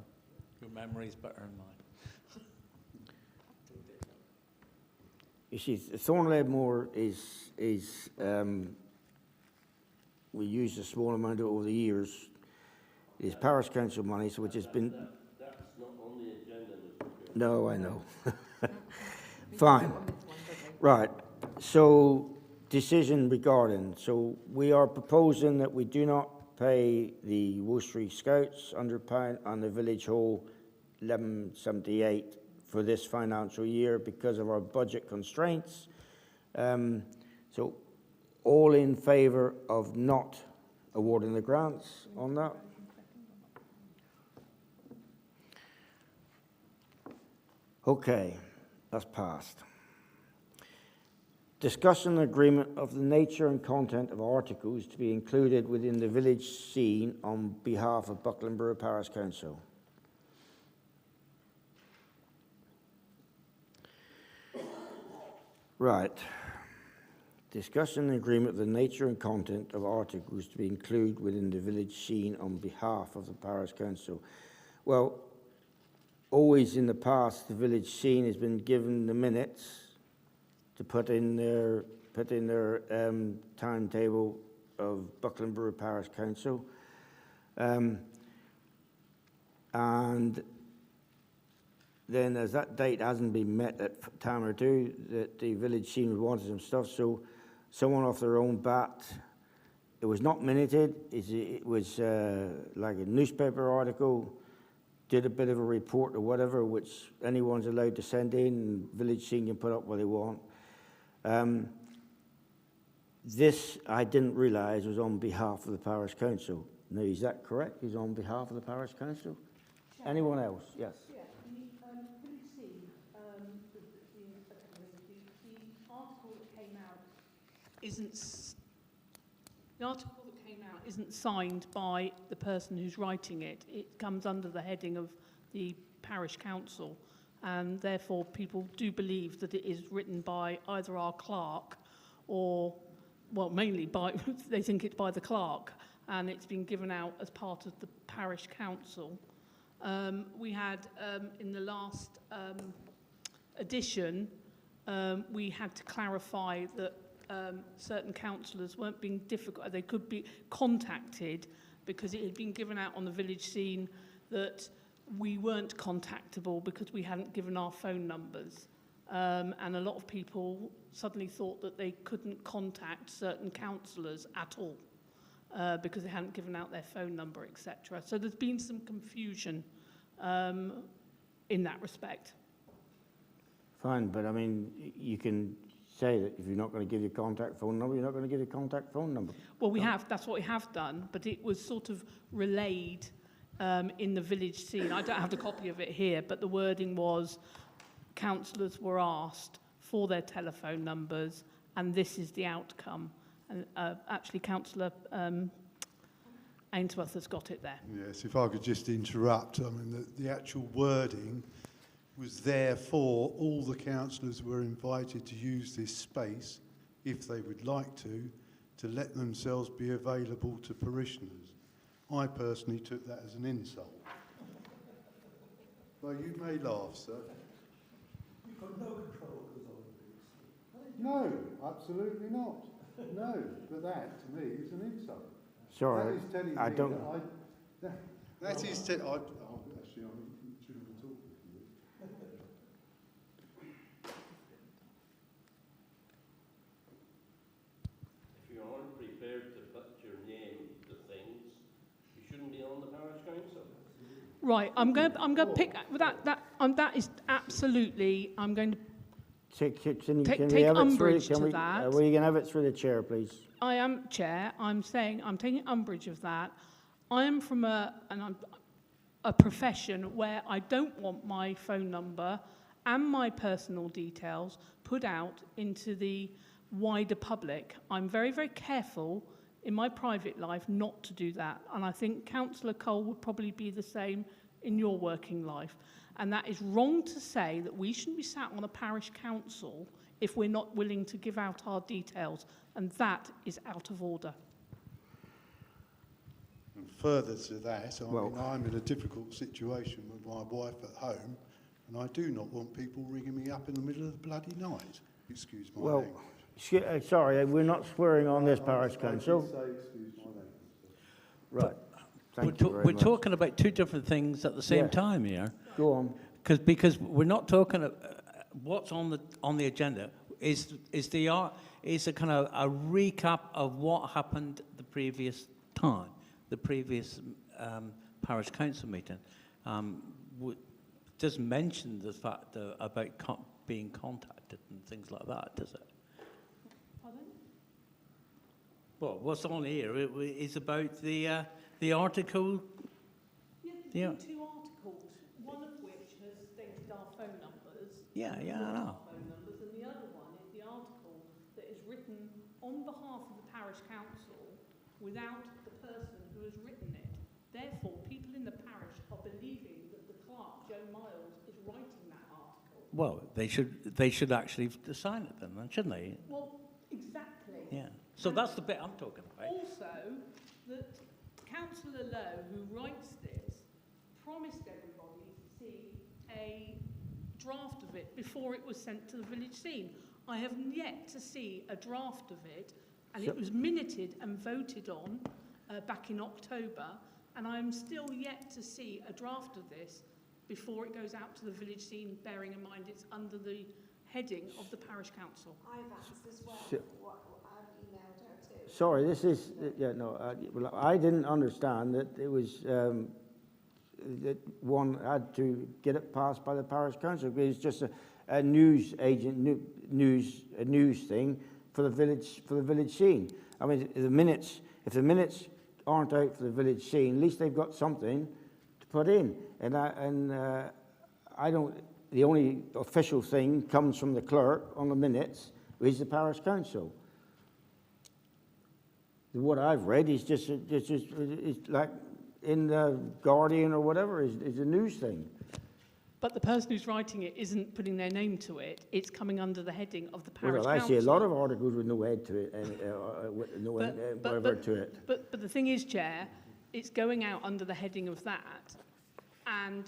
Your memory's better than mine. You see, Thornley Moor is we used a small amount over the years. It's parish council money, so which has been. That's not on the agenda, Mr. Chair. No, I know. Fine. Right. So, decision regarding. So, we are proposing that we do not pay the Worcestershire Scouts £100 on the Village Hall 1178 for this financial year because of our budget constraints. So, all in favour of not awarding the grants on that? Okay, that's passed. Discussion and agreement of the nature and content of articles to be included within the village scene on behalf of Buckland Brewer Parish Council. Right. Discussion and agreement of the nature and content of articles to be included within the village scene on behalf of the Parish Council. Well, always in the past, the village scene has been given the minutes to put in their timetable of Buckland Brewer Parish Council, and then as that date hasn't been met at time or two, that the village scene wanted some stuff, so someone off their own bat, it was not minuted, it was like a newspaper article, did a bit of a report or whatever, which anyone's allowed to send in, and village scene can put up what they want. This, I didn't realise, was on behalf of the Parish Council. Now, is that correct? Is on behalf of the Parish Council? Anyone else? Yes. Yeah, the village scene, the article that came out isn't signed by the person who's writing it. It comes under the heading of the Parish Council, and therefore people do believe that it is written by either our clerk or, well, mainly by, they think it's by the clerk, and it's been given out as part of the Parish Council. We had, in the last edition, we had to clarify that certain councillors weren't being difficult, they could be contacted because it had been given out on the village scene that we weren't contactable because we hadn't given our phone numbers. And a lot of people suddenly thought that they couldn't contact certain councillors at all because they hadn't given out their phone number, etc. So there's been some confusion in that respect. Fine, but I mean, you can say that if you're not going to give your contact phone number, you're not going to give your contact phone number. Well, that's what we have done, but it was sort of relayed in the village scene. I don't have the copy of it here, but the wording was councillors were asked for their telephone numbers, and this is the outcome. And actually, Councillor Ainsworth has got it there. Yes, if I could just interrupt, I mean, the actual wording was therefore all the councillors were invited to use this space, if they would like to let themselves be available to parishioners. I personally took that as an insult. Well, you may laugh, sir. You've got no control of the No, absolutely not. No, but that to me is an insult. Sorry, That is telling I me don't. that is actually, I'm shouldn't have talked. If you aren't prepared to put your name to things, you shouldn't be on the parish council. Right, I'm going to pick that is absolutely. I'm going to. Can we Take have it through? umbrage Can to we, that. we can have it through the chair, please. I am chair. I'm saying I'm taking umbrage of that. I am from a profession where I don't want my phone number and my personal details put out into the wider public. I'm very, very careful in my private life not to do that. And I think Councillor Cole would probably be the same in your working life. And that is wrong to say that we shouldn't be sat on a parish council if we're not willing to give out our details. And that is out of order. And further to that, Well- I'm in a difficult situation with my wife at home, and I do not want people ringing me up in the middle of the bloody night. Excuse my language. Sorry, we're not swearing on this parish council. Excuse my language. Right. Thank We're, you very we're much. talking about two different things at the same Yeah. time here. Go on. Because we're not talking what's on the agenda is a kind of a recap of what happened the previous time, the previous parish council meeting. Doesn't mention the fact about being contacted and things like that, does it? Pardon? Well, what's on here is about the article. Yeah, Yeah. two articles, one of which has stated our phone numbers. Yeah, I know. Our phone numbers, and the other one is the article that is written on behalf of the parish council without the person who has written it. Therefore, people in the parish are believing that the clerk, Joe Miles, is writing that article. Well, they should actually sign it then, shouldn't they? Well, exactly. Yeah. So that's the bit I'm talking about. Also, that Councillor Lowe, who writes this, promised everybody to see a draft of it before it was sent to the village scene. I have yet to see a draft of it, and it was minuted and voted on back in October, and I'm still yet to see a draft of this before it goes out to the village scene, bearing in mind it's under the heading of the parish council. I've asked as well. So- I've emailed her too. Sorry, this is, well, I didn't understand that it was, that one had to get it passed by the parish council. It's just a news agent, a news thing for the village scene. I mean, if the minutes aren't out for the village scene, at least they've got something to put in. And I don't, the only official thing comes from the clerk on the minutes, is the parish council. What I've read is just it's like in the Guardian or whatever is a news thing. But the person who's writing it isn't putting their name to it. It's coming under the heading of the parish Well, I council. see a lot of articles with no head to it, and whatever to it. But the thing is, Chair, it's going out under the heading of that, and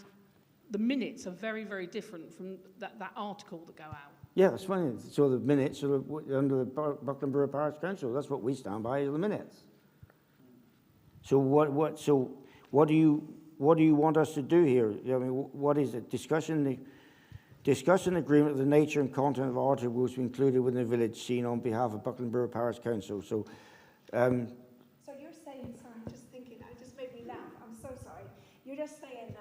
the minutes are very, very different from that article that go out. Yeah, that's funny. So the minutes are under the Buckland Brewer Parish Council. That's what we stand by, are the minutes. So what do you want us to do here? I mean, what is it? Discussion agreement of the nature and content of articles included within the village scene on behalf of Buckland Brewer Parish Council. So, So you're saying, sorry, I'm just thinking, it just made me laugh. I'm so sorry. You're just saying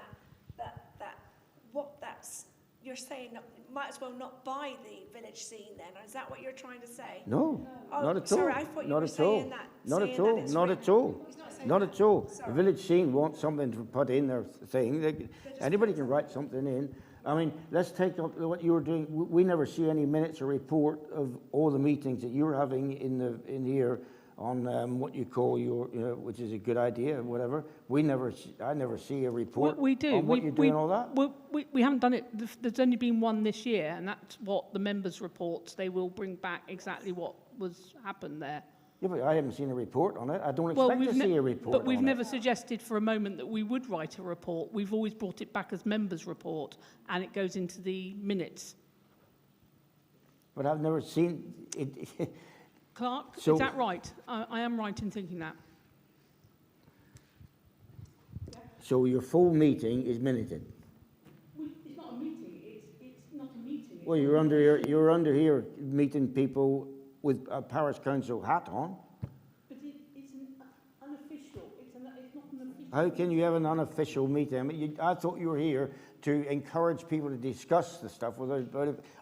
you're saying that might as well not buy the village scene then? Is that what you're trying to say? no, Oh, not at all. sorry, I thought you not were at saying all. that. Not saying at that all. it's Not written. at all. He's not saying Not that. at all. The Sorry. village scene wants something to put in their thing. Anybody can write something in. I mean, let's take up what you were doing. We never see any minutes or report of all the meetings that you're having in here on what you call your, which is a good idea, whatever. I never see a report We do. on what you're doing, all that. We haven't done it. There's only been one this year, and that's what the members' reports. They will bring back exactly what was happened there. Yeah, but I haven't seen a report on it. I don't expect to see a report But we've on never it. suggested for a moment that we would write a report. We've always brought it back as members' report, and it goes into the minutes. But I've never seen it. Clark, So- is that right? I am right in thinking that. So your full meeting is minuted. It's not a meeting, it's not a meeting. Well, you're under here meeting people with a parish council hat on. But it's an unofficial, it's not an official. How can you have an unofficial meeting? I mean, I thought you were here to encourage people to discuss the stuff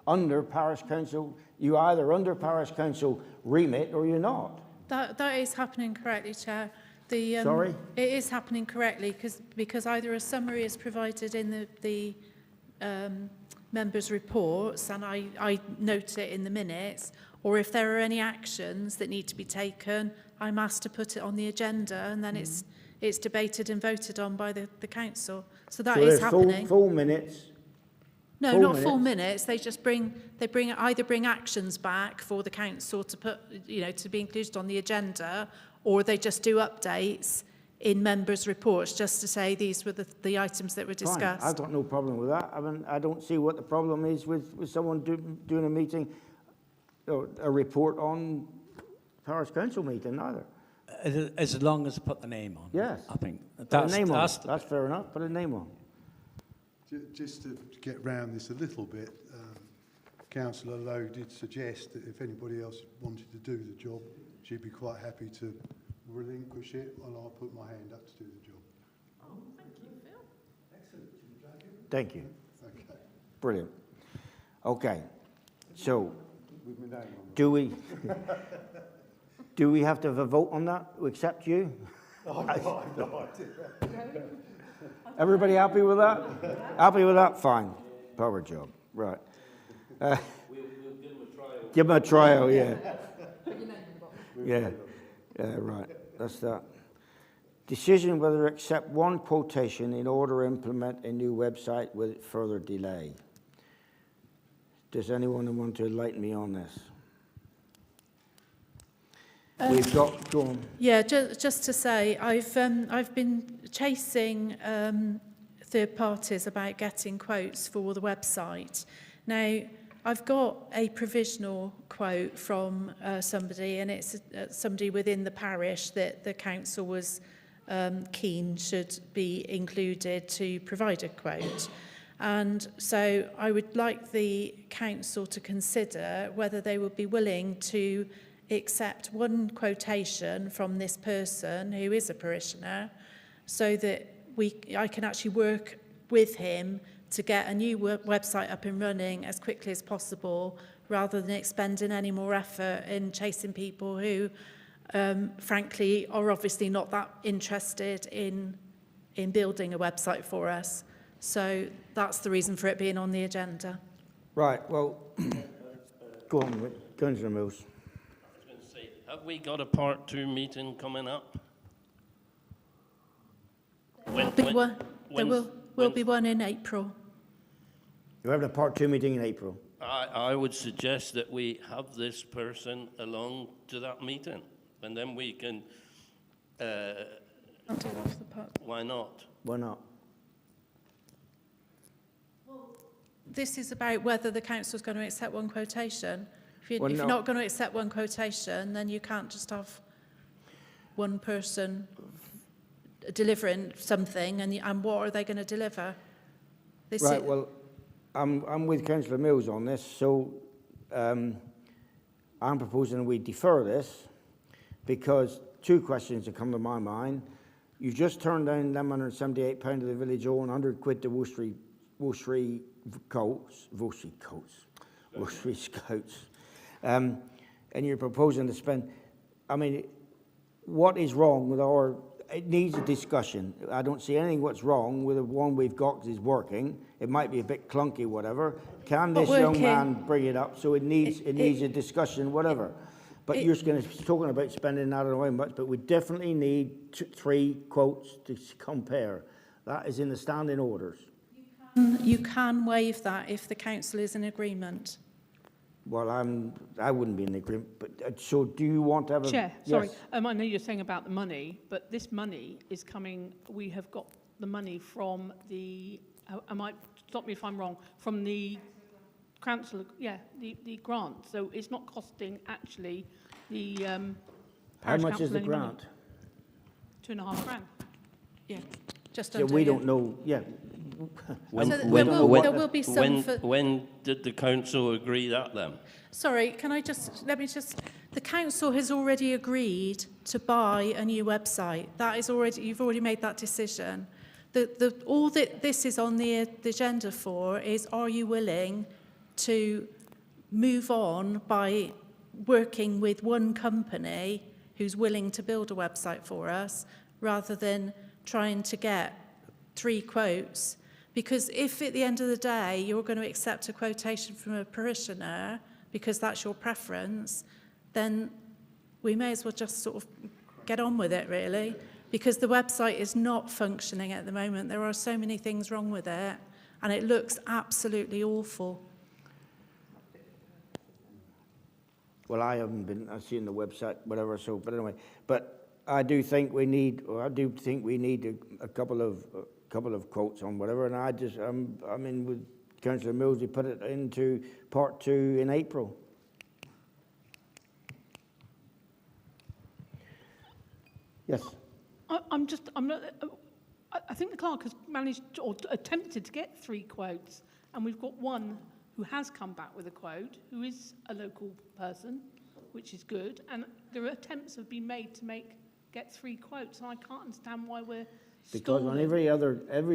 under parish council. You either under parish council remit or you're not. That is happening correctly, Chair. Sorry? It is happening correctly because either a summary is provided in the members' reports, and I note it in the minutes, or if there are any actions that need to be taken, I'm asked to put it on the agenda, and then it's debated and voted on by the council. So that is happening. Full minutes. No, full not minutes. full minutes. They just either bring actions back for the council to put, to be included on the agenda, or they just do updates in members' reports just to say these were the items that were discussed. Fine. I've got no problem with that. I mean, I don't see what the problem is with someone doing a meeting, or a report on parish council meeting either. As long as I put the name on. Yes. I think Put a name on. That's fair enough. Put a name on. Just to get round this a little bit, Councillor Lowe did suggest that if anybody else wanted to do the job, she'd be quite happy to relinquish it, and I'll put my hand up to do the job. Oh, thank you, Phil. Excellent. Thank you. Okay. Brilliant. Okay. So, do we have to have a vote on that? Except you? Oh, no, Everybody happy with that? Happy with that? Fine. Power job. Right. We'll give them a trial. Give them a trial, yeah. Yeah. Yeah, right. That's that. Decision whether to accept one quotation in order to implement a new website with further delay. Does anyone want to enlighten me on this? We've got, go on. Yeah, just to say, I've been chasing third parties about getting quotes for the website. Now, I've got a provisional quote from somebody, and it's somebody within the parish that the council was keen should be included to provide a quote. And so I would like the council to consider whether they would be willing to accept one quotation from this person who is a parishioner, so that I can actually work with him to get a new website up and running as quickly as possible, rather than expending any more effort in chasing people who, frankly, are obviously not that interested in building a website for us. So that's the reason for it being on the agenda. Right, well, go on, Councillor Mills. Have we got a part 2 meeting coming up? There will be one in April. You're having a part 2 meeting in April. I would suggest that we have this person along to that meeting, and then we can. Why not? Why not? This is about whether the council is going to accept one quotation. If Well, you're no. not going to accept one quotation, then you can't just have one person delivering something, and what are they going to deliver? Right, well, I'm with Councillor Mills on this, so I'm proposing we defer this, because 2 questions have come to my mind. You've just turned down £178 to the village hall and £100 to Wolseley Scouts. And you're proposing to spend, I mean, what is wrong with it needs a discussion. I don't see anything what's wrong with the one we've got is working. It might be a bit clunky, whatever. Can this young man bring it up? So it needs a discussion, whatever. But you're talking about spending that on much, but we definitely need 3 quotes to compare. That is in the standing orders. You can waive that if the council is in agreement. Well, I wouldn't be in agreement, but so do you want to have a... Chair, sorry, Yes. I know you're saying about the money, but this money is coming, we have got the money from the, I might, stop me if I'm wrong, from the council, the grant. So it's not costing actually the How parish much is council the any money. grant? £2.5 grand. Yeah. just So under we a year. don't know, yeah. When, So when, there when, will be some for- when did the council agree that then? Sorry, the council has already agreed to buy a new website. That is already, you've already made that decision. All that this is on the agenda for is, are you willing to move on by working with one company who's willing to build a website for us, rather than trying to get 3 quotes? Because if at the end of the day you're going to accept a quotation from a parishioner because that's your preference, then we may as well just sort of get on with it, really, because the website is not functioning at the moment. There are so many things wrong with it, and it looks absolutely awful. Well, I haven't been, I've seen the website, whatever, so, but anyway. But I do think we need a couple of quotes on whatever, and I mean, with Councillor Mills, we put it into part 2 in April. Yes. I think the clerk has managed or attempted to get 3 quotes, and we've got one who has come back with a quote, who is a local person, which is good, and there are attempts have been made to get 3 quotes, and I can't understand why we're Because stalling. on every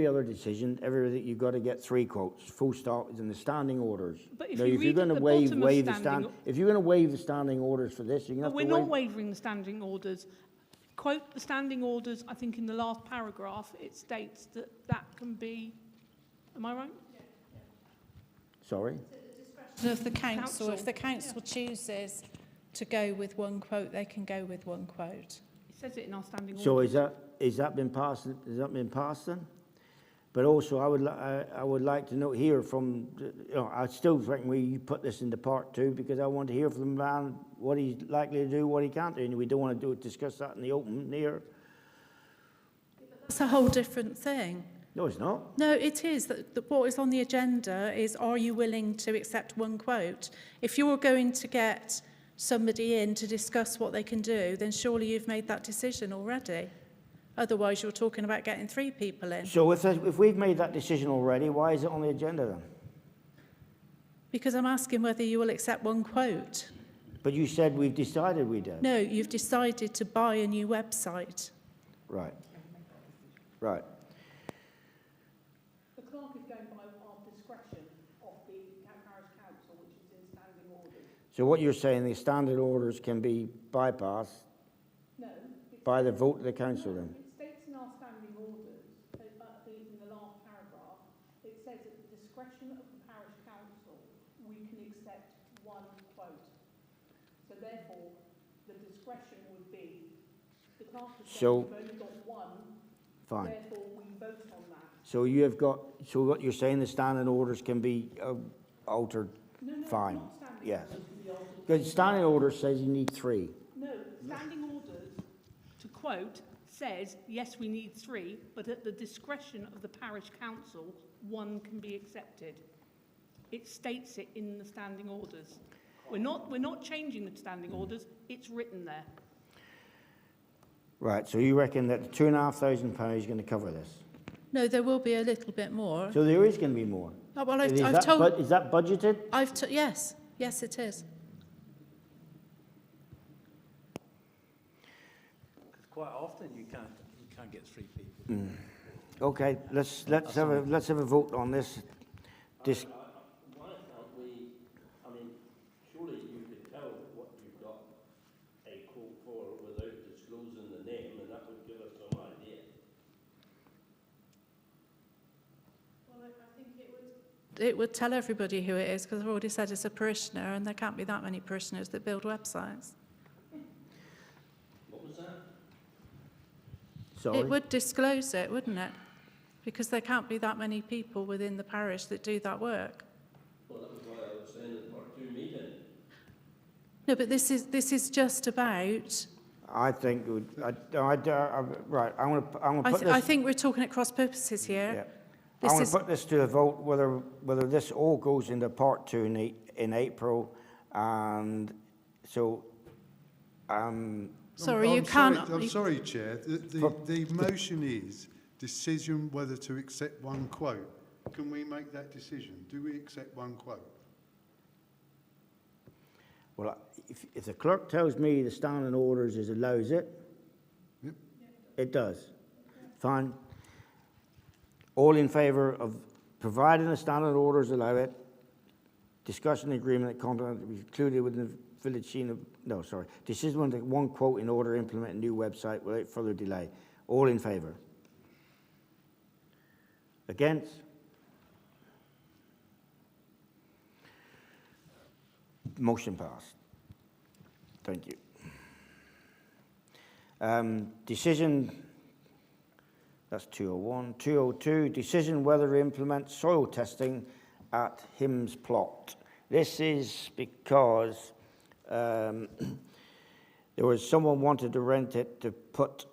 other decision, everything you've got to get 3 quotes. Full stop is in the standing orders. But if now, you if you're read going at to the waive bottom of the standing- if you're going to waive the standing orders for this, you're going to have We're to not waive. waiving the standing orders. Quote the standing orders, I think in the last paragraph, it states that can be, am I right? Sorry. Of the council, if the council chooses to go with one quote, they can go with one quote. It says it in our standing So orders. is that been passed? Has that been passed then? But also, I would like to hear from. I still reckon we put this into part 2 because I want to hear from the man what he's likely to do, what he can't do, and we don't want to discuss that in the open here. It's a whole different thing. No, it's not. No, it is. What is on the agenda is, are you willing to accept one quote? If you're going to get somebody in to discuss what they can do, then surely you've made that decision already. Otherwise, you're talking about getting 3 people in. So if we've made that decision already, why is it on the agenda then? Because I'm asking whether you will accept one quote. But you said we've decided we did. No, you've decided to buy a new website. Right. Right. The clerk is going by our discretion of the parish council, which is in standing orders. So what you're saying, the standard orders can be bypassed No. by the vote of the council then? It states in our standing orders, I think in the last paragraph, it says at the discretion of the parish council, we can accept 1 quote. So therefore, the discretion would be, the clerk has said we've only got 1, Fine. therefore we vote on that. So you have got, so what you're saying, the standing orders can be altered? No, Fine. not standing Yes. orders can be altered. Because standing order says you need 3. No, standing orders, to quote, says, yes, we need 3, but at the discretion of the parish council, 1 can be accepted. It states it in the standing orders. We're not changing the standing orders, it's written there. Right, so you reckon that the £2,500 is going to cover this? No, there will be a little bit more. So there is going to be more? Oh, well, is I've told... Is that budgeted? Yes. Yes, it is. Quite often you can't get 3 people. Okay, let's have a vote on this. Why can't we, I mean, surely you could tell what you've got a quote for without disclosing the name, and that would give us some idea. Well, I think it would tell everybody who it is, because I've already said it's a parishioner, and there can't be that many parishioners that build websites. What was that? Sorry? It would disclose it, wouldn't it? Because there can't be that many people within the parish that do that work. Well, that was why I was saying at part 2 meeting. No, but this is just about... I think, right, I'm going to put this... I think we're talking at cross purposes here. Yeah. I want to put this to a vote, whether this all goes into part 2 in April, and so... Sorry, you can't... I'm sorry, Chair. The motion is decision whether to accept one quote. Can we make that decision? Do we accept one quote? Well, if the clerk tells me the standing orders allows it, Yep. it does. Fine. All in favour of providing the standing orders allow it, discussion agreement that content to be included within the village scene of, no, sorry, decision on the one quote in order to implement a new website without further delay. All in favour? Against? Motion passed. Thank you. Decision, that's 201. 202, decision whether to implement soil testing at Hims Plot. This is because there was someone wanted to rent it to put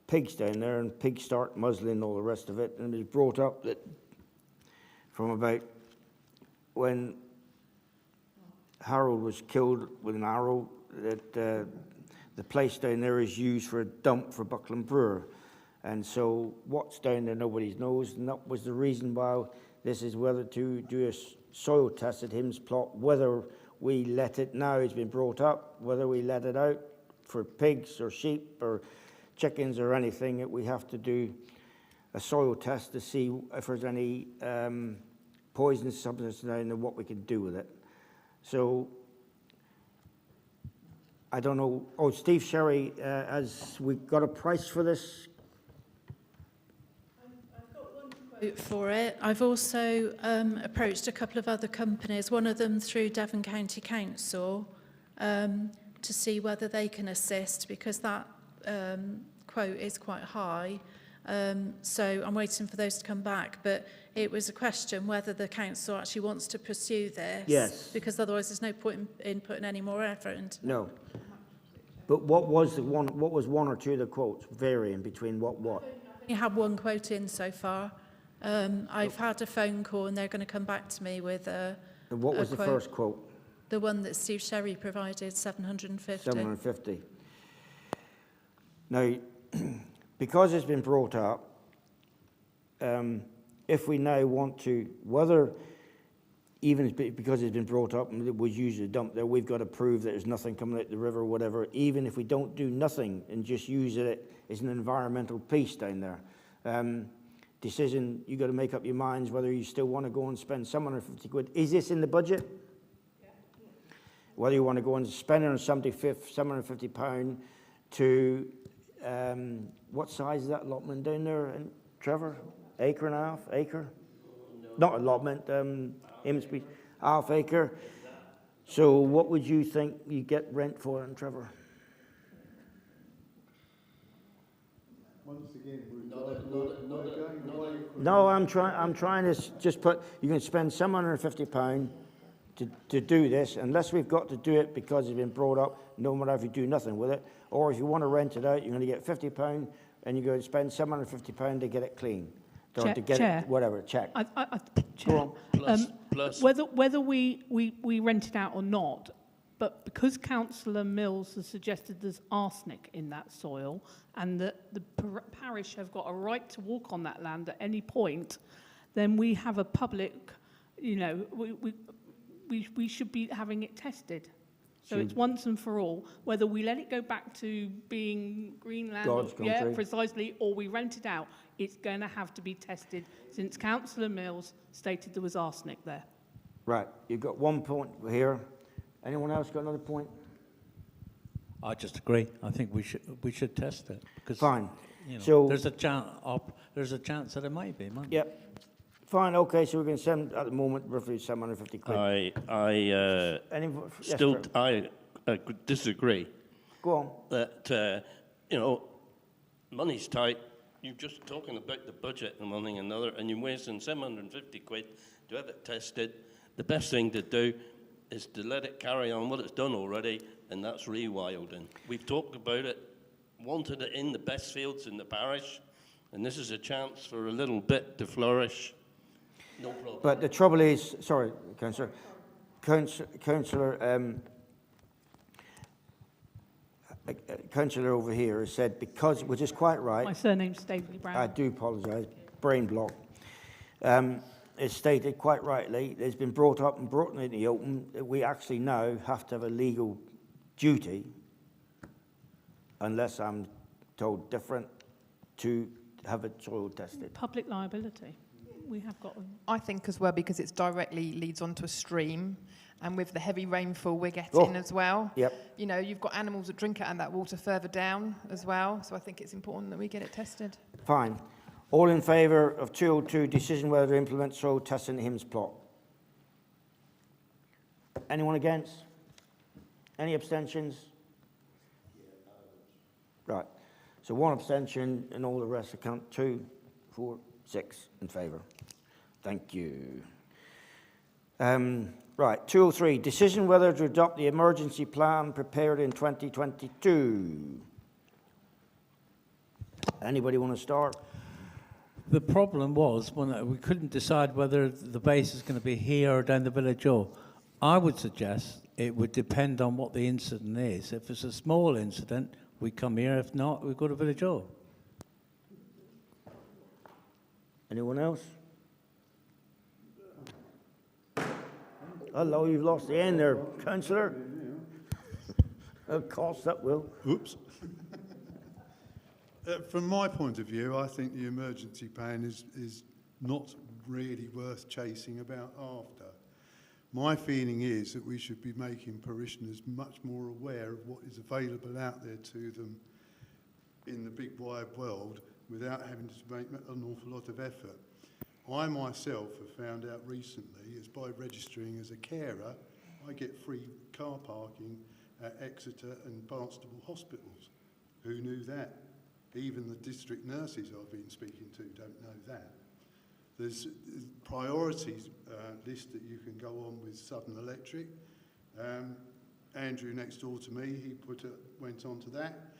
pigs down there, and pigs start muzzling and all the rest of it, and it was brought up that from about when Harold was killed with an arrow, that the place down there is used for a dump for Buckland Brewer. And so what's down there, nobody knows, and that was the reason why this is whether to do a soil test at Hims Plot, whether we let it, now it's been brought up, whether we let it out for pigs or sheep or chickens or anything, that we have to do a soil test to see if there's any poisonous substance down there, what we can do with it. So, I don't know. Oh, Steve Sherry, has we got a price for this? I've got one quote for it. I've also approached a couple of other companies, one of them through Devon County Council, to see whether they can assist, because that quote is quite high. So I'm waiting for those to come back, but it was a question whether the council actually wants to pursue this. Yes. Because otherwise there's no point in putting any more effort into it. No. But what was one or two of the quotes varying between what? You had one quote in so far. I've had a phone call and they're going to come back to me with a And what was the quote. first quote? The one that Steve Sherry provided, 750. 750. Now, because it's been brought up, if we now want to, whether, even because it's been brought up and it was used as a dump there, we've got to prove that there's nothing coming out the river or whatever, even if we don't do nothing and just use it as an environmental piece down there. Decision, you got to make up your minds whether you still want to go and spend some 150 quid. Is this in the budget? Yeah. Whether you want to go and spend £750 to, what size is that allotment down there, and Trevor? Acre and a half? Acre? No. Not allotment, Amesbury, half acre. So what would you think you get rent for it, Trevor? Once again, No, I'm trying to just put, you can spend £750 to do this, unless we've got to do it because it's been brought up, no matter if you do nothing with it. Or if you want to rent it out, you're going to get £50 and you're going to spend £750 to get it clean. Or to get it, whatever, check. Chair, Plus. whether we rent it out or not, but because Councillor Mills has suggested there's arsenic in that soil and that the parish have got a right to walk on that land at any point, then we have a public, you know, we should be having it tested. So it's once and for all, whether we let it go back to being Greenland, God's country. yeah, precisely, or we rent it out, it's going to have to be tested, since Councillor Mills stated there was arsenic there. Right, you've got 1 point here. Anyone else got another point? I just agree. I think we should test it. Because, fine. You know, So there's a chance that it might be. Might yep. Fine. Okay. So we're going to send at the moment roughly 750 quid. I disagree. Go on. That you know, money's tight. You're just talking about the budget and one thing and another, and you're wasting 750 quid to have it tested. The best thing to do is to let it carry on what it's done already, and that's rewilding. We've talked about it, wanted it in the best fields in the parish, and this is a chance for a little bit to flourish. No problem. But the trouble is, sorry, Councillor, councillor over here has said because, which is quite right. My surname's Staveley Brown. I do apologise, brain block. It's stated quite rightly, it's been brought up and brought into the open that we actually now have to have a legal duty, unless I'm told different, to have it soil tested. Public liability. We have got them. I think as well, because it's directly leads onto a stream, and with the heavy rainfall we're getting as well, you know, you've got animals that drink out of that water further down as well, so I think it's important that we get it tested. Fine. All in favour of 202, decision whether to implement soil testing in Hims plot? Anyone against? Any abstentions? Right. So 1 abstention and all the rest account 2, 4, 6 in favour. Thank you. Right, 203, decision whether to adopt the emergency plan prepared in 2022. Anybody want to start? The problem was when we couldn't decide whether the base is going to be here or down the village hall. I would suggest it would depend on what the incident is. If it's a small incident, we come here. If not, we go to village hall. Anyone else? Hello, you've lost the end there, councillor. Of course, that will. Oops. From my point of view, I think the emergency plan is not really worth chasing about after. My feeling is that we should be making parishioners much more aware of what is available out there to them in the big wide world without having to make an awful lot of effort. I myself have found out recently, is by registering as a carer, I get free car parking at Exeter and Barnstable hospitals. Who knew that? Even the district nurses I've been speaking to don't know that. There's priorities list that you can go on with Southern Electric. Andrew next door to me, he went on to that.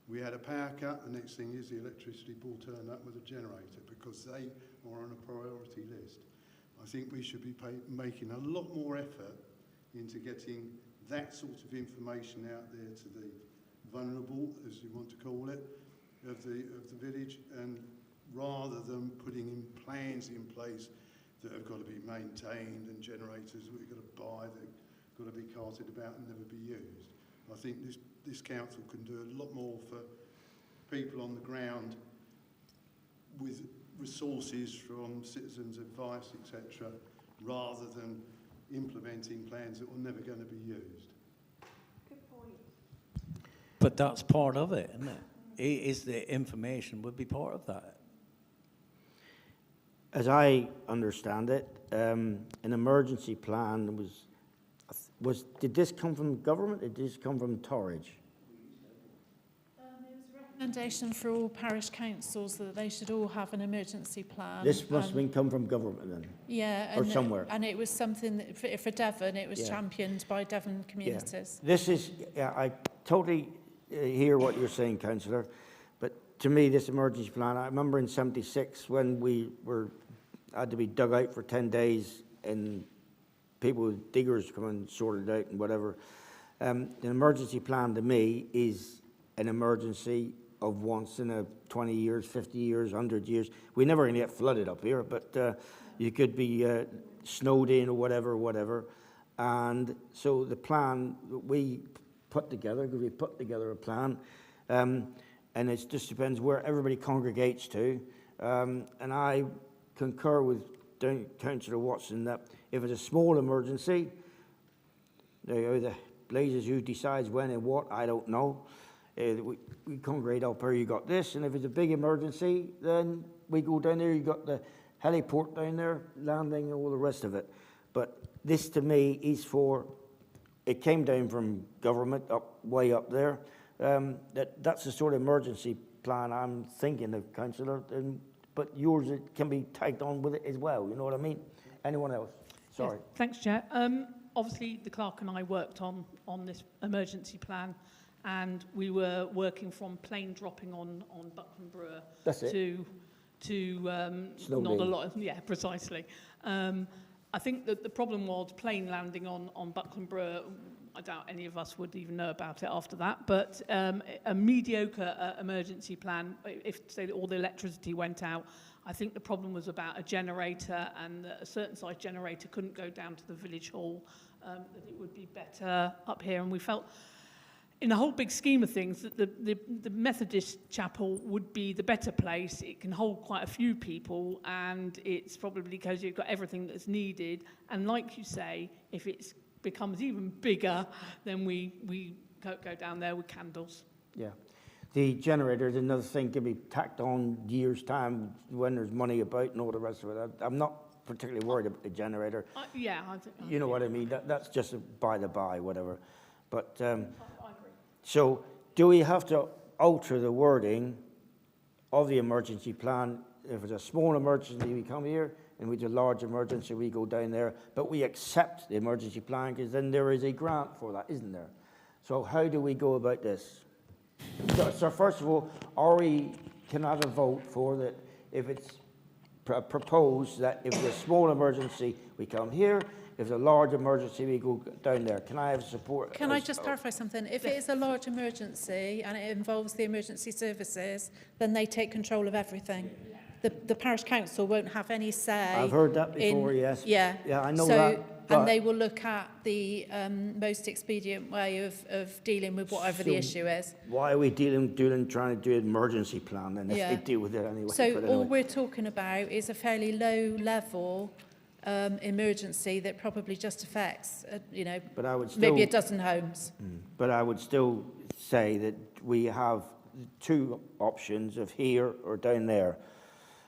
We had a power cut. The next thing is the electricity board turned up with a generator because they are on a priority list. I think we should be making a lot more effort into getting that sort of information out there to the vulnerable, as you want to call it, of the village, and rather than putting in plans in place that have got to be maintained and generators that we've got to buy that have got to be carted about and never be used. I think this council can do a lot more for people on the ground with resources from citizens' advice, etc., rather than implementing plans that were never going to be used. Good point. But that's part of it, isn't it? Is the information would be part of that. As I understand it, an emergency plan did this come from government? Did this come from Torridge? There was a recommendation for all parish councils that they should all have an emergency plan. This must have come from government then? Yeah. Or somewhere. And it was something that for Devon, it was championed by Devon communities. Yeah. This is, I totally hear what you're saying, councillor, but to me, this emergency plan, I remember in '76 when we had to be dug out for 10 days and people with diggers come and sorted it out and whatever. An emergency plan to me is an emergency of once in a 20 years, 50 years, 100 years. We're never going to get flooded up here, but you could be snowed in or whatever. And so the plan that we put together, because we put together a plan, and it just depends where everybody congregates to. And I concur with Councillor Watson that if it's a small emergency, the blazes who decides when and what, I don't know. We congregate up here, you got this, and if it's a big emergency, then we go down there, you got the heliport down there, landing and all the rest of it. But this to me is it came down from government way up there. That's the sort of emergency plan I'm thinking of, Councillor, but yours it can be tagged on with it as well, you know what I mean? Anyone else? Sorry. Yes, thanks, Chair. Obviously, the clerk and I worked on this emergency plan, and we were working from plane dropping on Buckland Brewer to not a lot of, yeah, precisely. I think that the problem was plane landing on Buckland Brewer. I doubt any of us would even know about it after that, but a mediocre emergency plan, if say all the electricity went out, I think the problem was about a generator, and that a certain size generator couldn't go down to the village hall, that it would be better up here. And we felt, in the whole big scheme of things, that the Methodist chapel would be the better place. It can hold quite a few people, and it's probably because you've got everything that's needed. And like you say, if it becomes even bigger, then we go down there with candles. Yeah. The generator is another thing can be tacked on years' time when there's money about and all the rest of it. I'm not particularly worried about the generator. Yeah, I think. You know what I mean? That's just a by the by, whatever. But I agree. so, do we have to alter the wording of the emergency plan? If it's a small emergency, we come here, and with a large emergency, we go down there. But we accept the emergency plan because then there is a grant for that, isn't there? So how do we go about this? So first of all, can I have a vote for that if it's proposed that if it's a small emergency, we come here, if it's a large emergency, we go down there. Can I have support? Can I just clarify something? If it is a large emergency and it involves the emergency services, then they take control of everything. The parish council won't have any say. I've heard that before, yes. Yeah. Yeah, I know that. And they will look at the most expedient way of dealing with whatever the issue is. Why are we trying to do an emergency plan then if they deal with it anyway? So all we're talking about is a fairly low level emergency that probably just affects, But I would still, maybe a dozen homes. But I would still say that we have two options of here or down there.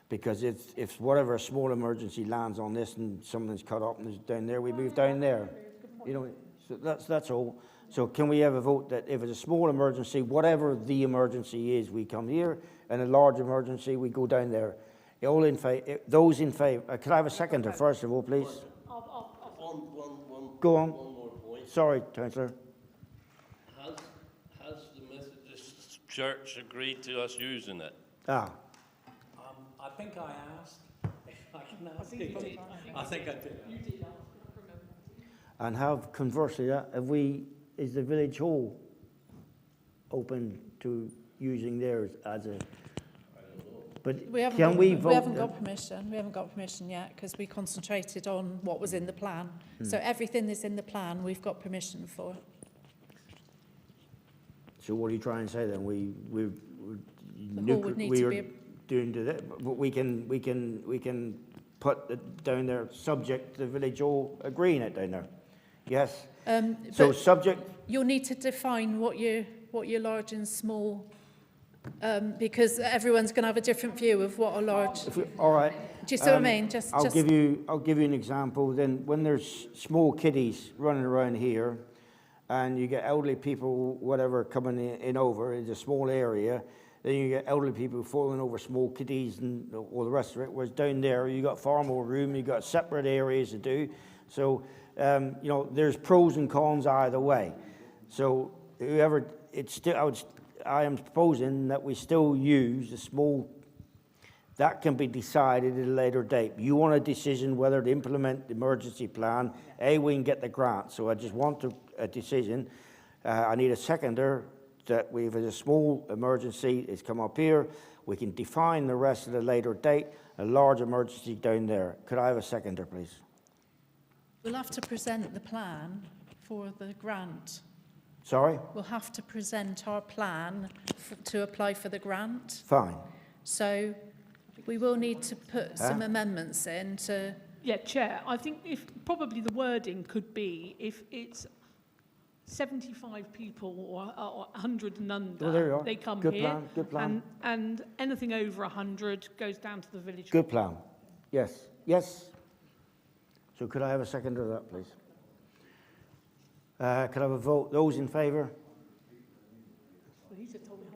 Because if whatever small emergency lands on this and something's cut up and is down there, we move down there. So that's all. So can we have a vote that if it's a small emergency, whatever the emergency is, we come here, and a large emergency, we go down there. All in favor? Those in favor? Could I have a seconder first of all, please? Go on. One more point. Sorry, Councillor. Has the Methodist Church agreed to us using it? I think I asked. I can ask again. I think I did. You did ask. And conversely, is the village hall open to using theirs as a? But can we vote? We haven't got permission. We haven't got permission yet because we concentrated on what was in the plan. So everything that's in the plan, we've got permission for. So what are you trying to say then? The hall would need to be. Doing to that, but we can put it down there subject to the village hall agreeing it down there. Yes. So subject. You'll need to define what your large and small, because everyone's going to have a different view of what a large. All right. Do you see what I mean? I'll give you an example. Then when there's small kiddies running around here, and you get elderly people, whatever, coming in over, it's a small area. Then you get elderly people falling over small kiddies and all the rest of it. Whereas down there, you got far more room. You got separate areas to do. So there's pros and cons either way. So whoever it's still, I am proposing that we still use the small. That can be decided at a later date. You want a decision whether to implement the emergency plan. We can get the grant. So I just want a decision. I need a seconder. That if it's a small emergency, it's come up here. We can define the rest at a later date. A large emergency down there. Could I have a seconder, please? We'll have to present the plan for the grant. Sorry? We'll have to present our plan to apply for the grant. Fine. So we will need to put some amendments in to... Yeah, Chair, I think if probably the wording could be if it's 75 people or 100 and under, they come here. Good plan. And anything over 100 goes down to the village. Good plan. Yes. So could I have a second to that, please? Could I have a vote? Those in favour? Well, he just told me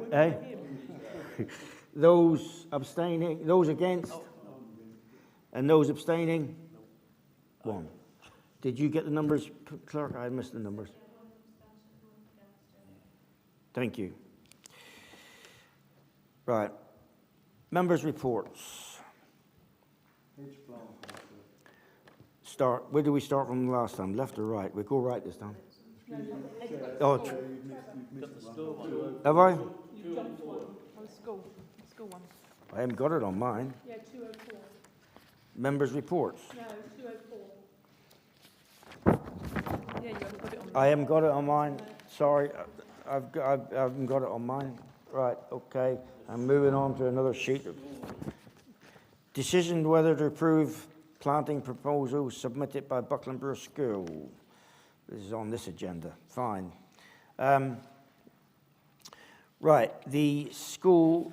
144. Those abstaining? Those against? And those abstaining? 1. Did you get the numbers, Clerk? I missed the numbers. Thank you. Right. Members' reports. Start, where do we start from last time? Left or right? We go right this time. Oh, have I? You jumped one. Oh, school one. I haven't got it on mine. Yeah, 204. Members' reports. No, 204. Yeah, you haven't got it on. I haven't got it on mine. Sorry, I haven't got it on mine. Right, okay. I'm moving on to another sheet. Decision whether to approve planting proposal submitted by Buckland Brewer School. This is on this agenda. Fine. Right, the school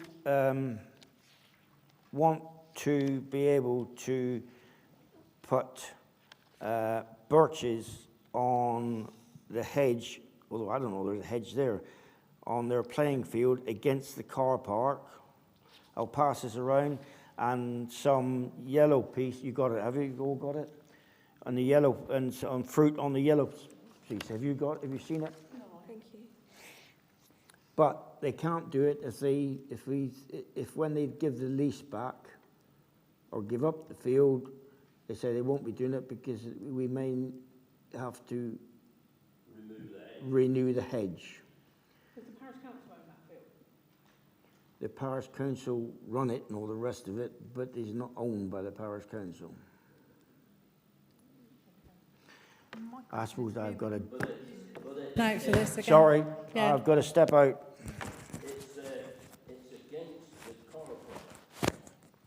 want to be able to put birches on the hedge, although I don't know there's a hedge there, on their playing field against the car park. I'll pass this around. And some yellow piece, you got it, have you all got it? And the yellow, and some fruit on the yellow piece, have you seen it? No, thank you. But they can't do it if when they give the lease back or give up the field, they say they won't be doing it because we may have to renew the hedge. Does the parish council own that field? The parish council run it and all the rest of it, but it's not owned by the parish council. I suppose I've got to... No, for this again. Sorry, Yeah. I've got to step out. It's against the car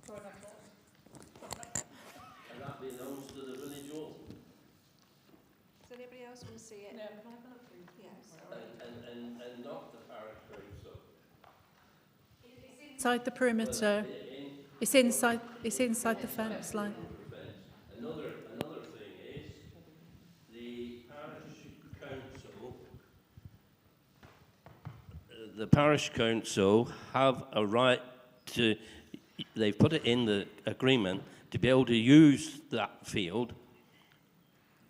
park. And that belongs to the village hall. Does anybody else want to see it? No, can I have a look, please? Yes. And not the parish council. Inside the perimeter. It's inside the fence line. Another thing is the parish council have a right to, they've put it in the agreement to be able to use that field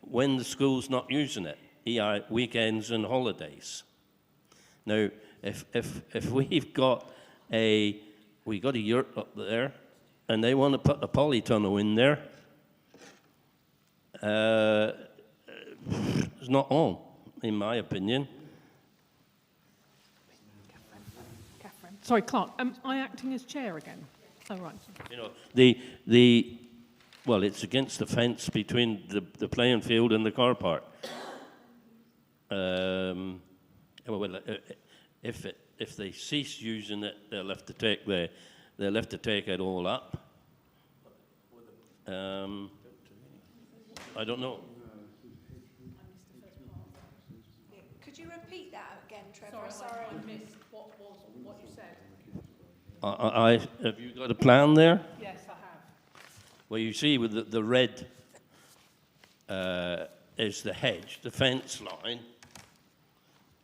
when the school's not using it, e.i. weekends and holidays. Now, if we've got a yurt up there and they want to put a polytunnel in there, it's not on, in my opinion. Sorry, Clark, am I acting as chair again? Oh, right. You know, well, it's against the fence between the playing field and the car park. If they cease using it, they'll have to take it all up. I don't know. Could you repeat that again, Trevor? Sorry, I missed what you said. Have you got a plan there? Yes, I have. Well, you see, with the red is the hedge, the fence line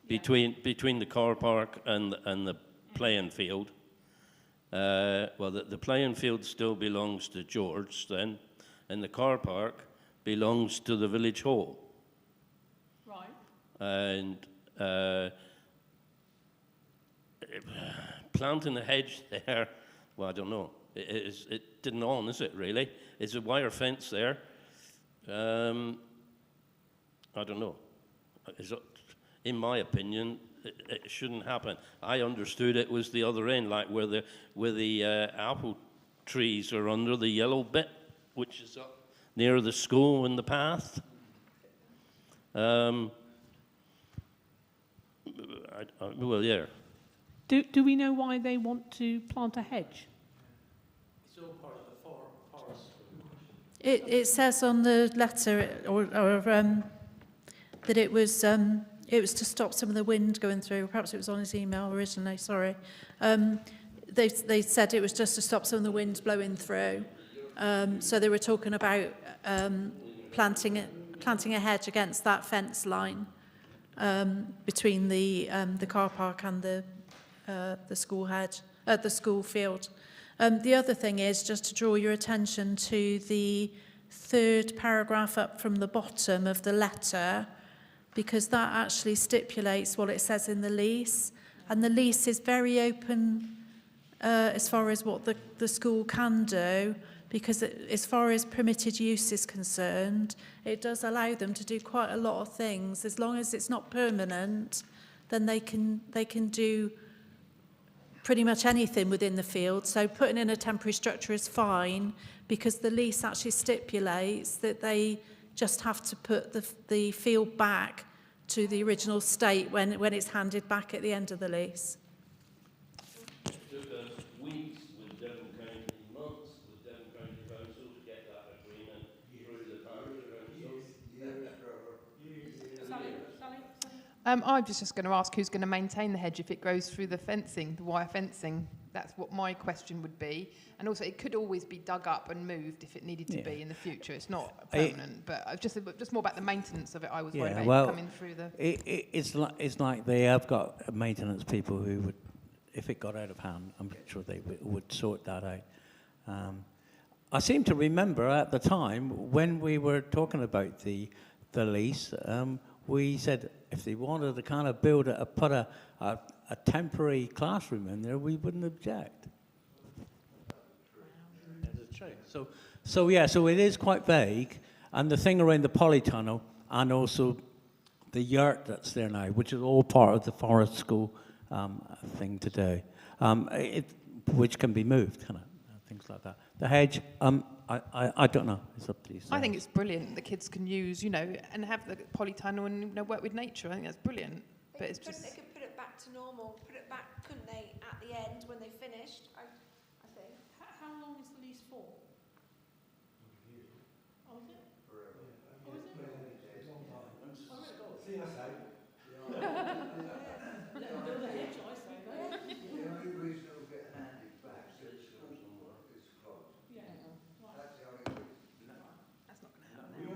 between the car park and the playing field. Well, the playing field still belongs to George then, and the car park belongs to the village hall. Right. And planting a hedge there, well, I don't know. It didn't on, is it, really? It's a wire fence there. I don't know. In my opinion, it shouldn't happen. I understood it was the other end, like where the apple trees are under the yellow bit, which is up near the school and the path. Well, yeah. Do we know why they want to plant a hedge? It's all part of the forest. It says on the letter that it was to stop some of the wind going through. Perhaps it was on his email originally. Sorry. They said it was just to stop some of the wind blowing through. So they were talking about planting a hedge against that fence line between the car park and the school hedge, the school field. The other thing is just to draw your attention to the third paragraph up from the bottom of the letter, because that actually stipulates what it says in the lease, and the lease is very open as far as what the school can do, because as far as permitted use is concerned, it does allow them to do quite a lot of things. As long as it's not permanent, then they can do pretty much anything within the field. So putting in a temporary structure is fine, because the lease actually stipulates that they just have to put the field back to the original state when it's handed back at the end of the lease. It took us weeks with Devon County, months with Devon County Council to get that agreement through the parish council. I was just going to ask who's going to maintain the hedge if it goes through the fencing, the wire fencing. That's what my question would be. And also, it could always be dug up and moved if it needed to be in the future. It's not permanent, but just more about the maintenance of it. I was worried about coming through the. It's like they have got maintenance people who would, if it got out of hand, I'm sure they would sort that out. I seem to remember at the time when we were talking about the lease, we said if they wanted to kind of put a temporary classroom in there, we wouldn't object. It's true. So it is quite vague, and the thing around the polytunnel and also the yurt that's there now, which is all part of the forest school thing today, which can be moved, kind of things like that. The hedge, I don't know. It's up to you. I think it's brilliant. The kids can use, and have the polytunnel and work with nature. I think that's brilliant. But it's just. They could put it back to normal. Put it back, couldn't they? At the end when they finished, I think. How long is the lease for? Oh, is it? Forever. Oh, is it? Build a hedge, I say. The only reason it'll get handed back is closed. Yeah. That's the only reason. That's not going to happen. We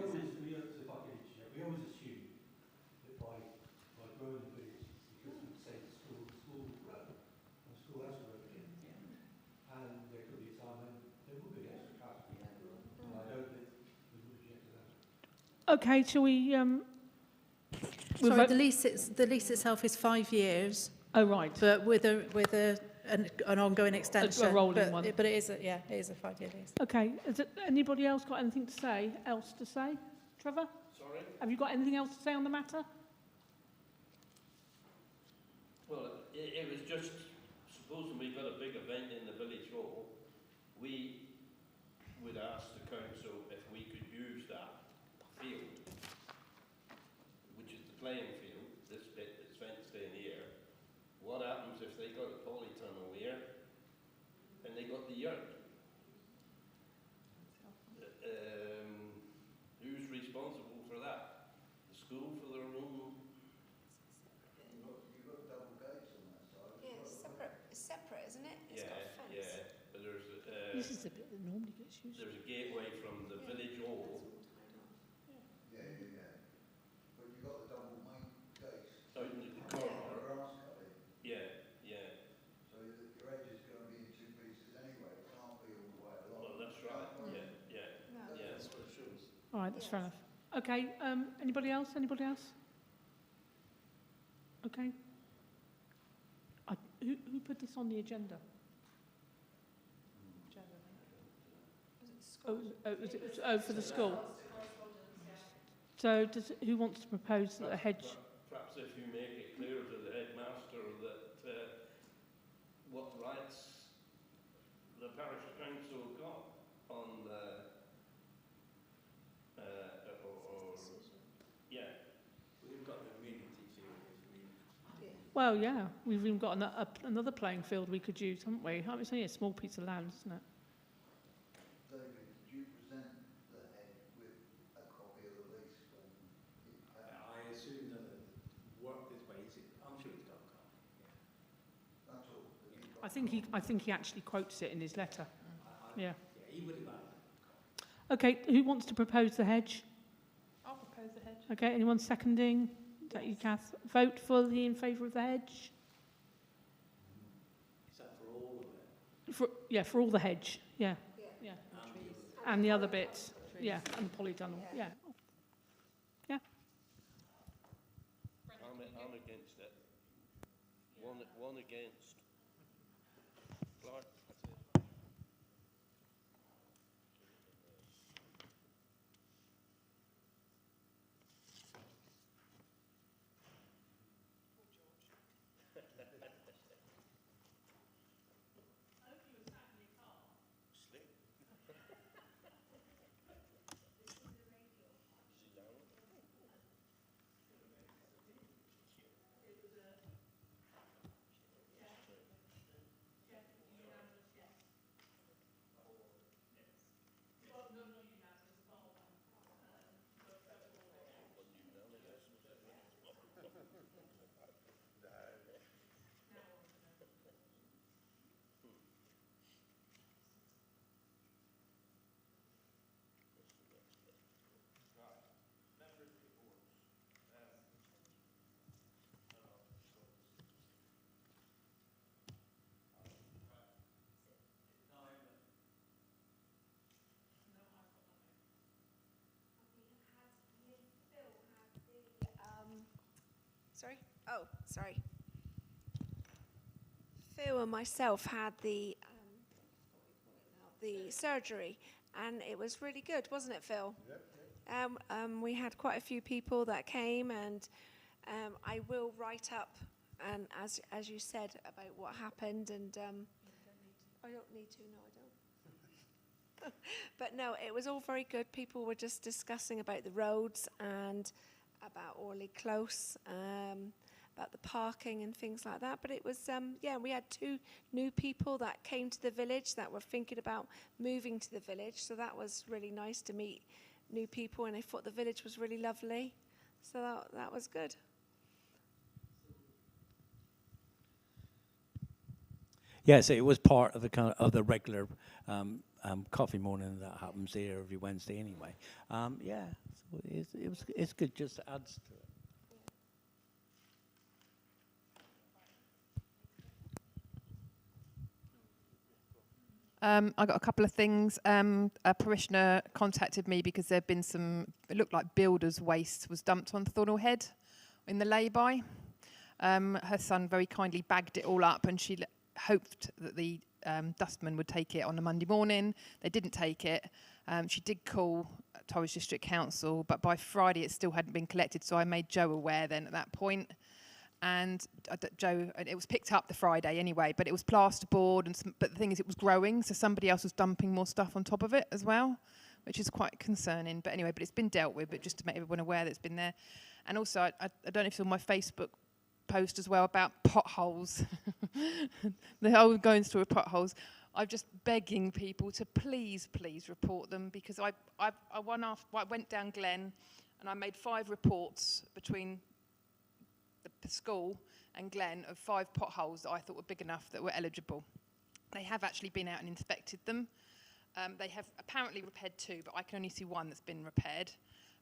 always assume that by growing the village, because we say the school will grow, and the school has to grow again. And there could be a time when there will be extra capacity. And I don't think we would object to that. Okay, shall we? Sorry, the lease itself is 5 years. Oh, right. But with an ongoing extension. A rolling one. But it is a 5-year lease. Okay. Anybody else got anything to say? Trevor? Sorry? Have you got anything else to say on the matter? Well, it was just, supposing we got a big event in the village hall, we would ask the council if we could use that field, which is the playing field, this bit that's fenced in here. What happens if they got a polytunnel here and they got the yurt? Who's responsible for that? The school for their own? You've got double gates on that side. Yeah, it's separate, isn't it? It's got a fence. Yeah. But there's This is the bit that normally gets used. there's a gateway from the village hall. Yeah. But you've got the double main gates. Out in the Got corner. grass cutting. Yeah. So your edge is going to be in two pieces anyway. It can't be all the way along. Well, that's right. No. Yeah. That's what it shows. All right, that's fair enough. Okay, anybody else? Okay. Who put this on the agenda? For the school. So who wants to propose that a hedge? Perhaps if you make it clear to the headmaster that what rights the parish council got on the We've got an amenity field if we. Well, yeah, we've even got another playing field we could use, haven't we? It's only a small piece of land, isn't it? David, did you present the head with a copy of the lease when I assume that it worked this way. I'm sure it's got a copy. That's all. I think he actually quotes it in his letter. Yeah. He would have had. Okay, who wants to propose the hedge? I'll propose the hedge. Okay, anyone seconding? Is that you, Kath? Vote in favour of the hedge? Is that for all of it? For all the hedge, yeah. Yeah. And the other bits, yeah, and the polytunnel, yeah. I'm against it. One against. Clark, that's it. Sorry? Oh, sorry. Phil and myself had the surgery, and it was really good, wasn't it, Phil? Yep. We had quite a few people that came, and I will write up, and as you said, about what happened, and I don't need to, no, I don't. But no, it was all very good. People were just discussing about the roads and about Orley Close, about the parking and things like that. But it was, we had 2 new people that came to the village that were thinking about moving to the village. So that was really nice to meet new people, and I thought the village was really lovely. So that was good. Yes, it was part of the kind of the regular coffee morning that happens here every Wednesday anyway. So it's good, just adds to it. I got a couple of things. A parishioner contacted me because there had been it looked like builder's waste was dumped on Thornhill Head in the lay-by. Her son very kindly bagged it all up, and she hoped that the dustman would take it on a Monday morning. They didn't take it. She did call Torridge District Council, but by Friday it still hadn't been collected, so I made Joe aware then at that point. And Joe, it was picked up the Friday anyway, but it was plasterboard, but the thing is it was growing, so somebody else was dumping more stuff on top of it as well, which is quite concerning. But anyway, but it's been dealt with, but just to make everyone aware that it's been there. And also, I don't know if you saw my Facebook post as well about potholes. The whole going through potholes. I'm just begging people to please report them, because I went down Glen and I made 5 reports between the school and Glen of 5 potholes that I thought were big enough that were eligible. They have actually been out and inspected them. They have apparently repaired 2, but I can only see 1 that's been repaired.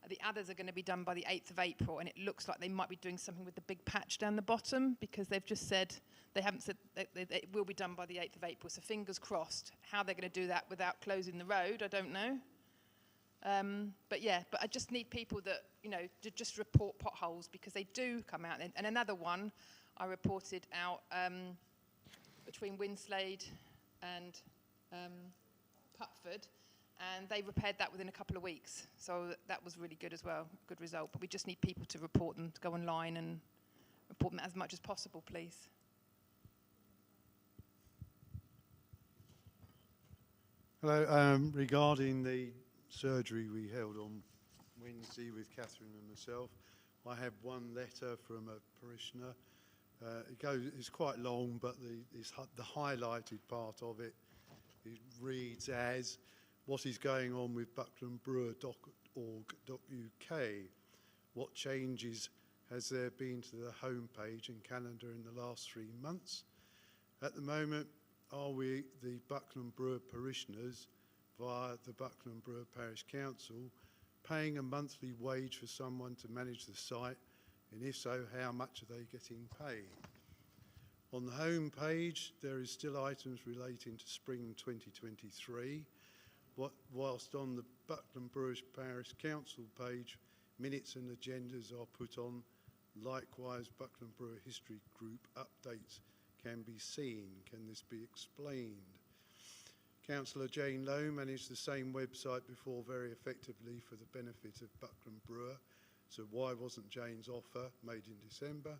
The others are going to be done by the 8th of April, and it looks like they might be doing something with the big patch down the bottom, because they've just said, they haven't said it will be done by the 8th of April, so fingers crossed. How they're going to do that without closing the road, I don't know. But I just need people that, to just report potholes, because they do come out. And another one I reported out between Winslade and Putford, and they repaired that within a couple of weeks. So that was really good as well, good result. But we just need people to report them, to go online and report them as much as possible, please. Hello, regarding the surgery we held on Wednesday with Catherine and myself, I have one letter from a parishioner. It's quite long, but the highlighted part of it reads as, "What is going on with bucklandbrewer.org.uk? What changes has there been to the homepage and calendar in the last 3 months? At the moment, are we, the Buckland Brewer parishioners, via the Buckland Brewer Parish Council, paying a monthly wage for someone to manage the site, and if so, how much are they getting paid? On the home page, there is still items relating to spring 2023, whilst on the Buckland Brewer Parish Council page, minutes and agendas are put on. Likewise, Buckland Brewer History Group updates can be seen. Can this be explained? Councillor Jane Lowe managed the same website before very effectively for the benefit of Buckland Brewer, so why wasn't Jane's offer, made in December,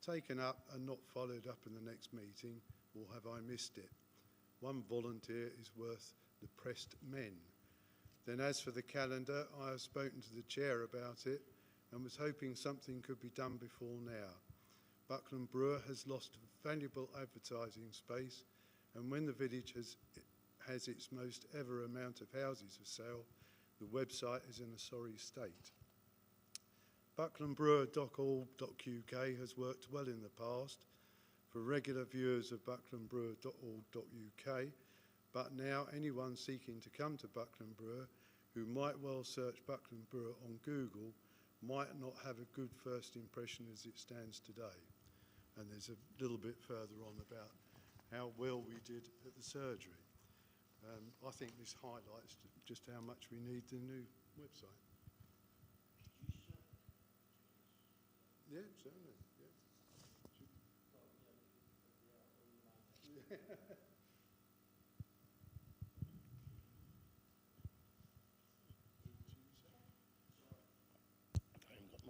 taken up and not followed up in the next meeting, or have I missed it? One volunteer is worth the pressed men. Then as for the calendar, I have spoken to the chair about it and was hoping something could be done before now. Buckland Brewer has lost valuable advertising space, and when the village has its most ever amount of houses for sale, the website is in a sorry state. Bucklandbrewer.org.uk has worked well in the past for regular viewers of bucklandbrewer.org.uk, but now anyone seeking to come to Buckland Brewer who might well search Buckland Brewer on Google might not have a good first impression as it stands today. And there's a little bit further on about how well we did at the surgery. I think this highlights just how much we need the new website. Yeah, certainly. Yeah.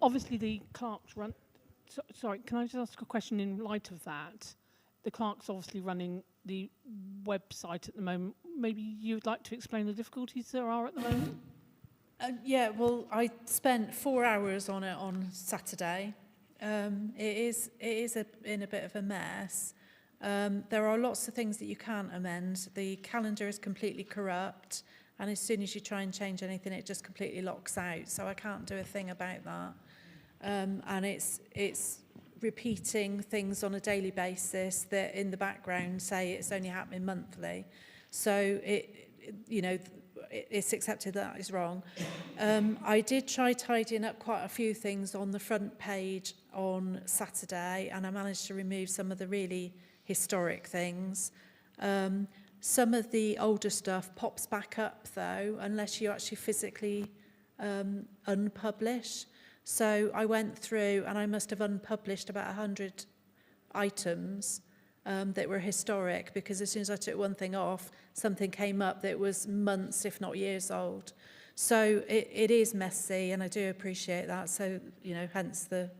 Obviously, the clerks run. Sorry, can I just ask a question in light of that? The clerk's obviously running the website at the moment. Maybe you'd like to explain the difficulties there are at the moment? Yeah, well, I spent 4 hours on it on Saturday. It is in a bit of a mess. There are lots of things that you can't amend. The calendar is completely corrupt, and as soon as you try and change anything, it just completely locks out. So I can't do a thing about that. And it's repeating things on a daily basis that in the background say it's only happening monthly. So it's accepted that is wrong. I did try tidying up quite a few things on the front page on Saturday, and I managed to remove some of the really historic things. Some of the older stuff pops back up, though, unless you actually physically unpublish. So I went through and I must have unpublished about 100 items that were historic, because as soon as I took one thing off, something came up that was months, if not years old. So it is messy, and I do appreciate that. So, hence the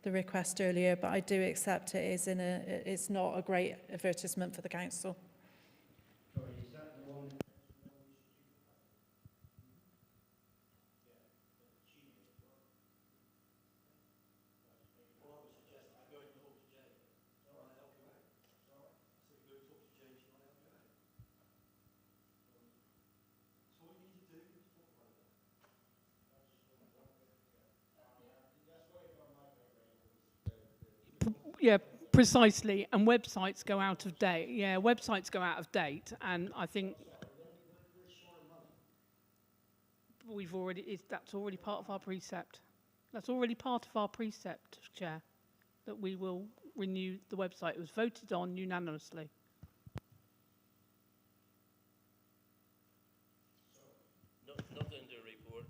request earlier, but I do accept it's not a great advertisement for the council. Sorry, is that the one? Yeah, precisely. And websites go out of date. Yeah, websites go out of date, and I think that's already part of our precept. That's already part of our precept, Chair, that we will renew the website. It was voted on unanimously. Nothing to report.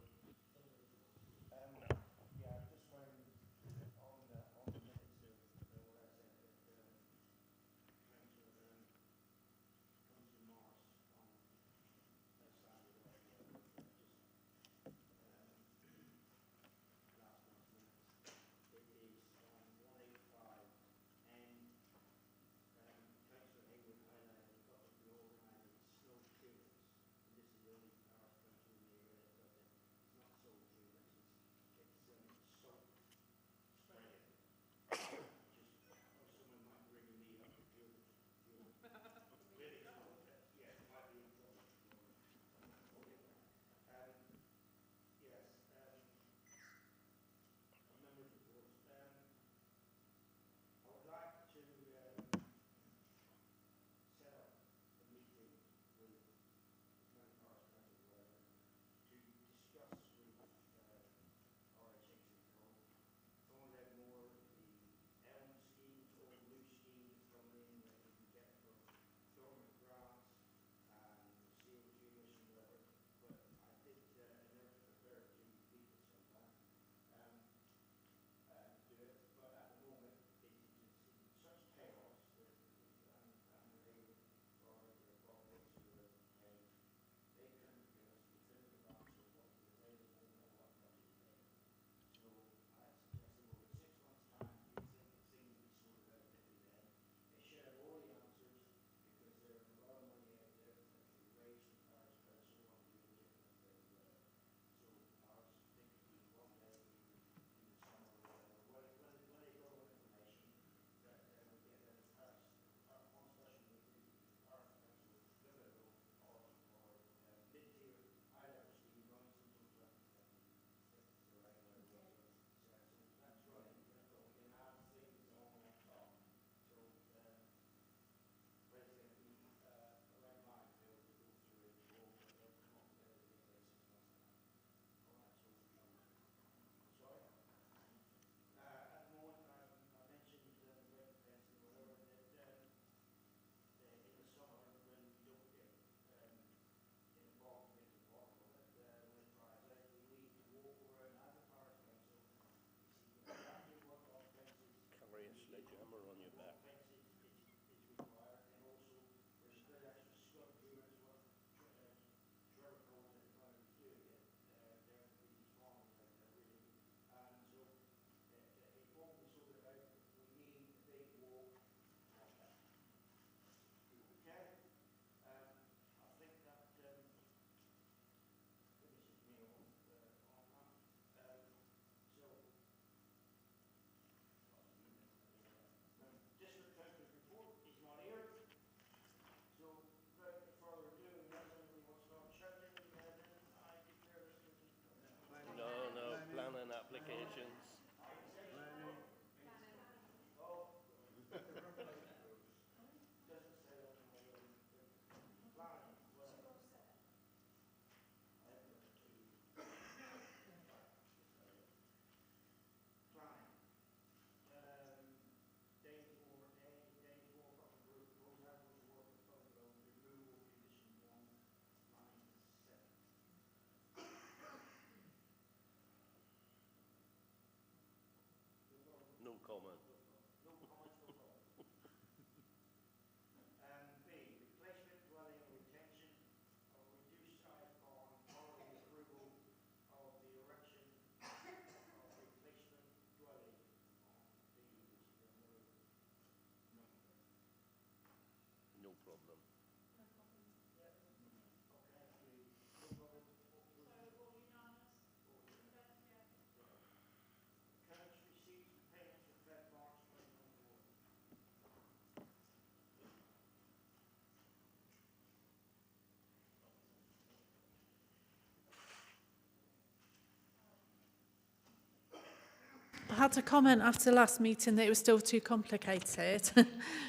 had a comment after the last meeting that it was still too complicated.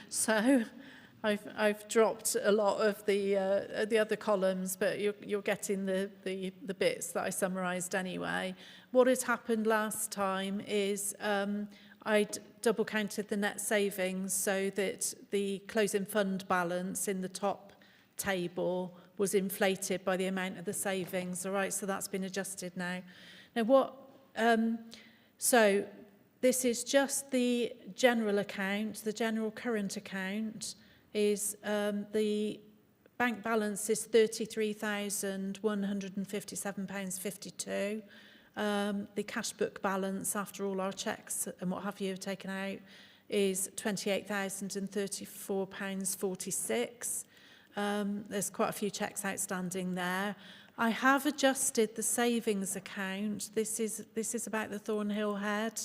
So I've dropped a lot of the other columns, but you're getting the bits that I summarised anyway. What had happened last time is I'd double counted the net savings so that the closing fund balance in the top table was inflated by the amount of the savings. All right, so that's been adjusted now. Now so this is just the general account, the general current account is the bank balance is £33,157.52. The cash book balance after all our checks and what have you taken out is £28,034.46. There's quite a few checks outstanding there. I have adjusted the savings account. This is about the Thornhill Head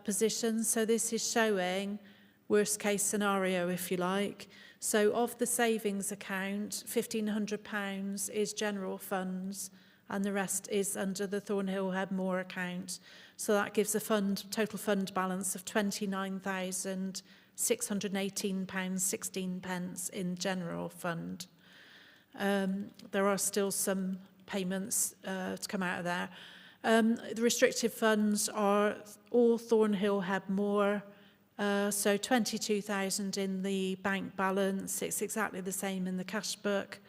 position. So this is showing worst case scenario, if you like. So of the savings account, £1,500 is general funds and the rest is under the Thornhill Head Moor account. So that gives a total fund balance of £29,618.16 in general fund. There are still some payments to come out of there. The restricted funds are all Thornhill Head Moor. So 22,000 in the bank balance. It's exactly the same in the cash book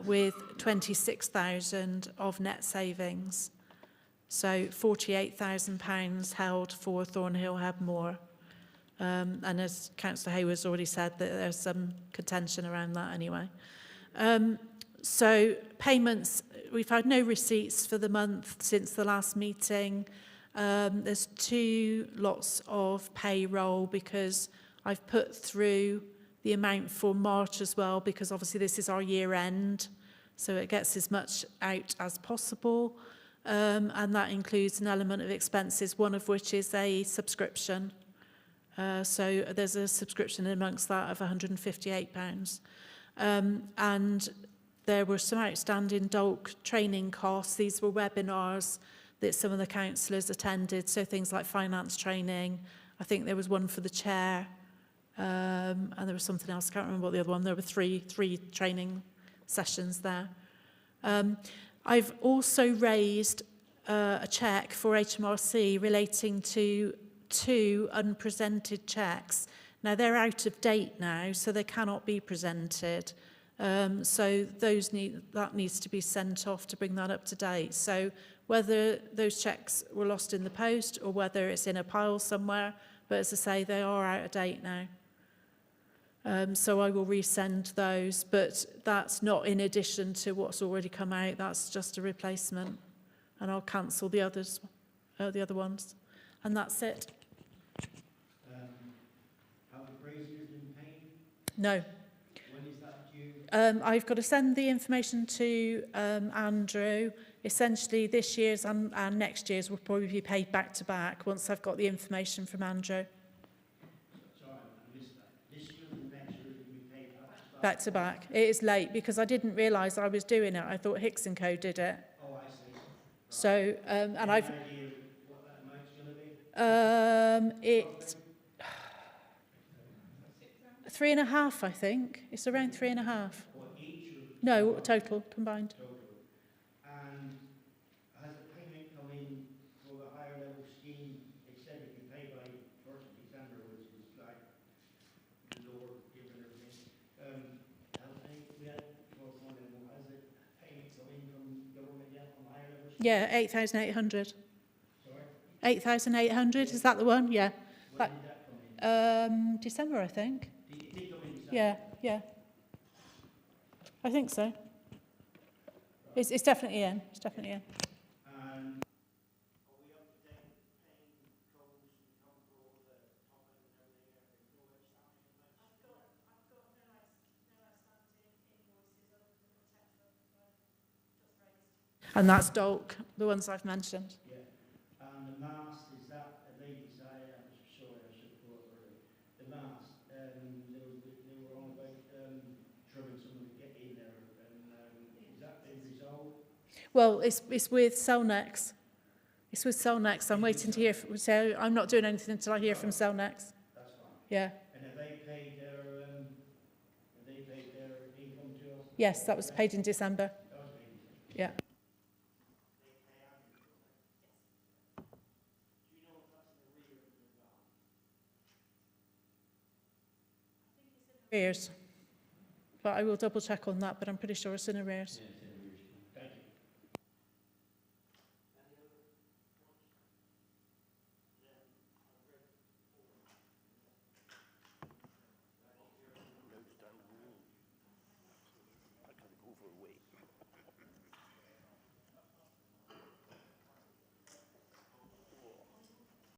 with 26,000 of net savings. So £48,000 held for Thornhill Head Moor. And as Councillor Hayward's already said, that there's some contention around that anyway. So payments, we've had no receipts for the month since the last meeting. There's 2 lots of payroll because I've put through the amount for March as well, because obviously this is our year end, so it gets as much out as possible. And that includes an element of expenses, one of which is a subscription. So there's a subscription amongst that of £158. And there were some outstanding DOLC training costs. These were webinars that some of the councillors attended, so things like finance training. I think there was one for the chair, and there was something else, I can't remember what the other one. There were three training sessions there. I've also raised a cheque for HMRC relating to 2 unpresented cheques. Now, they're out of date now, so they cannot be presented. So that needs to be sent off to bring that up to date. So whether those cheques were lost in the post or whether it's in a pile somewhere, but as I say, they are out of date now. So I will resend those, but that's not in addition to what's already come out. That's just a replacement, and I'll cancel the other ones, and that's it. Have the appraisers been paid? No. When is that due? I've got to send the information to Andrew. Essentially, this year's and next year's will probably be paid back to back once I've got the information from Andrew. Sorry, I missed that. This year and next year will be paid Back to back. It is late because I didn't realise I was doing it. I thought Hicks & Co did it. Oh, I see. Right. So, and Any I've... idea what that amount's going to be? It's 3.5, I think. It's around 3.5. What, each? No, total, combined. Total. And has the payment come in for the higher level scheme? They said it can pay by 1st of December, which is like the Lord given everything. Has the payment come in from government yet on the higher level scheme? Yeah, 8,800. Sorry? 8,800, is that the one? Yeah. When did that come in? December, I think. Did it come in December? Yeah. I think so. It's definitely in. It's definitely in. And are we up to date with paying codes and come for all the top end and everything? I've got no outstanding invoices other than the text just raised. And that's DOLC, the ones I've mentioned. Yeah. And the mast, is that a lady's eye? I'm sorry, I should put it earlier. The mast, they were on about trimming some of the get in there. And is that been resolved? Well, it's with Cellnex. It's with Cellnex. I'm waiting to hear so I'm not doing anything until I hear from Cellnex. That's fine. Yeah. And have they paid their income to us? Yes, that was paid in December. That was paid. Yeah. Arrears. But I will double check on that, but I'm pretty sure it's in arrears. Yeah,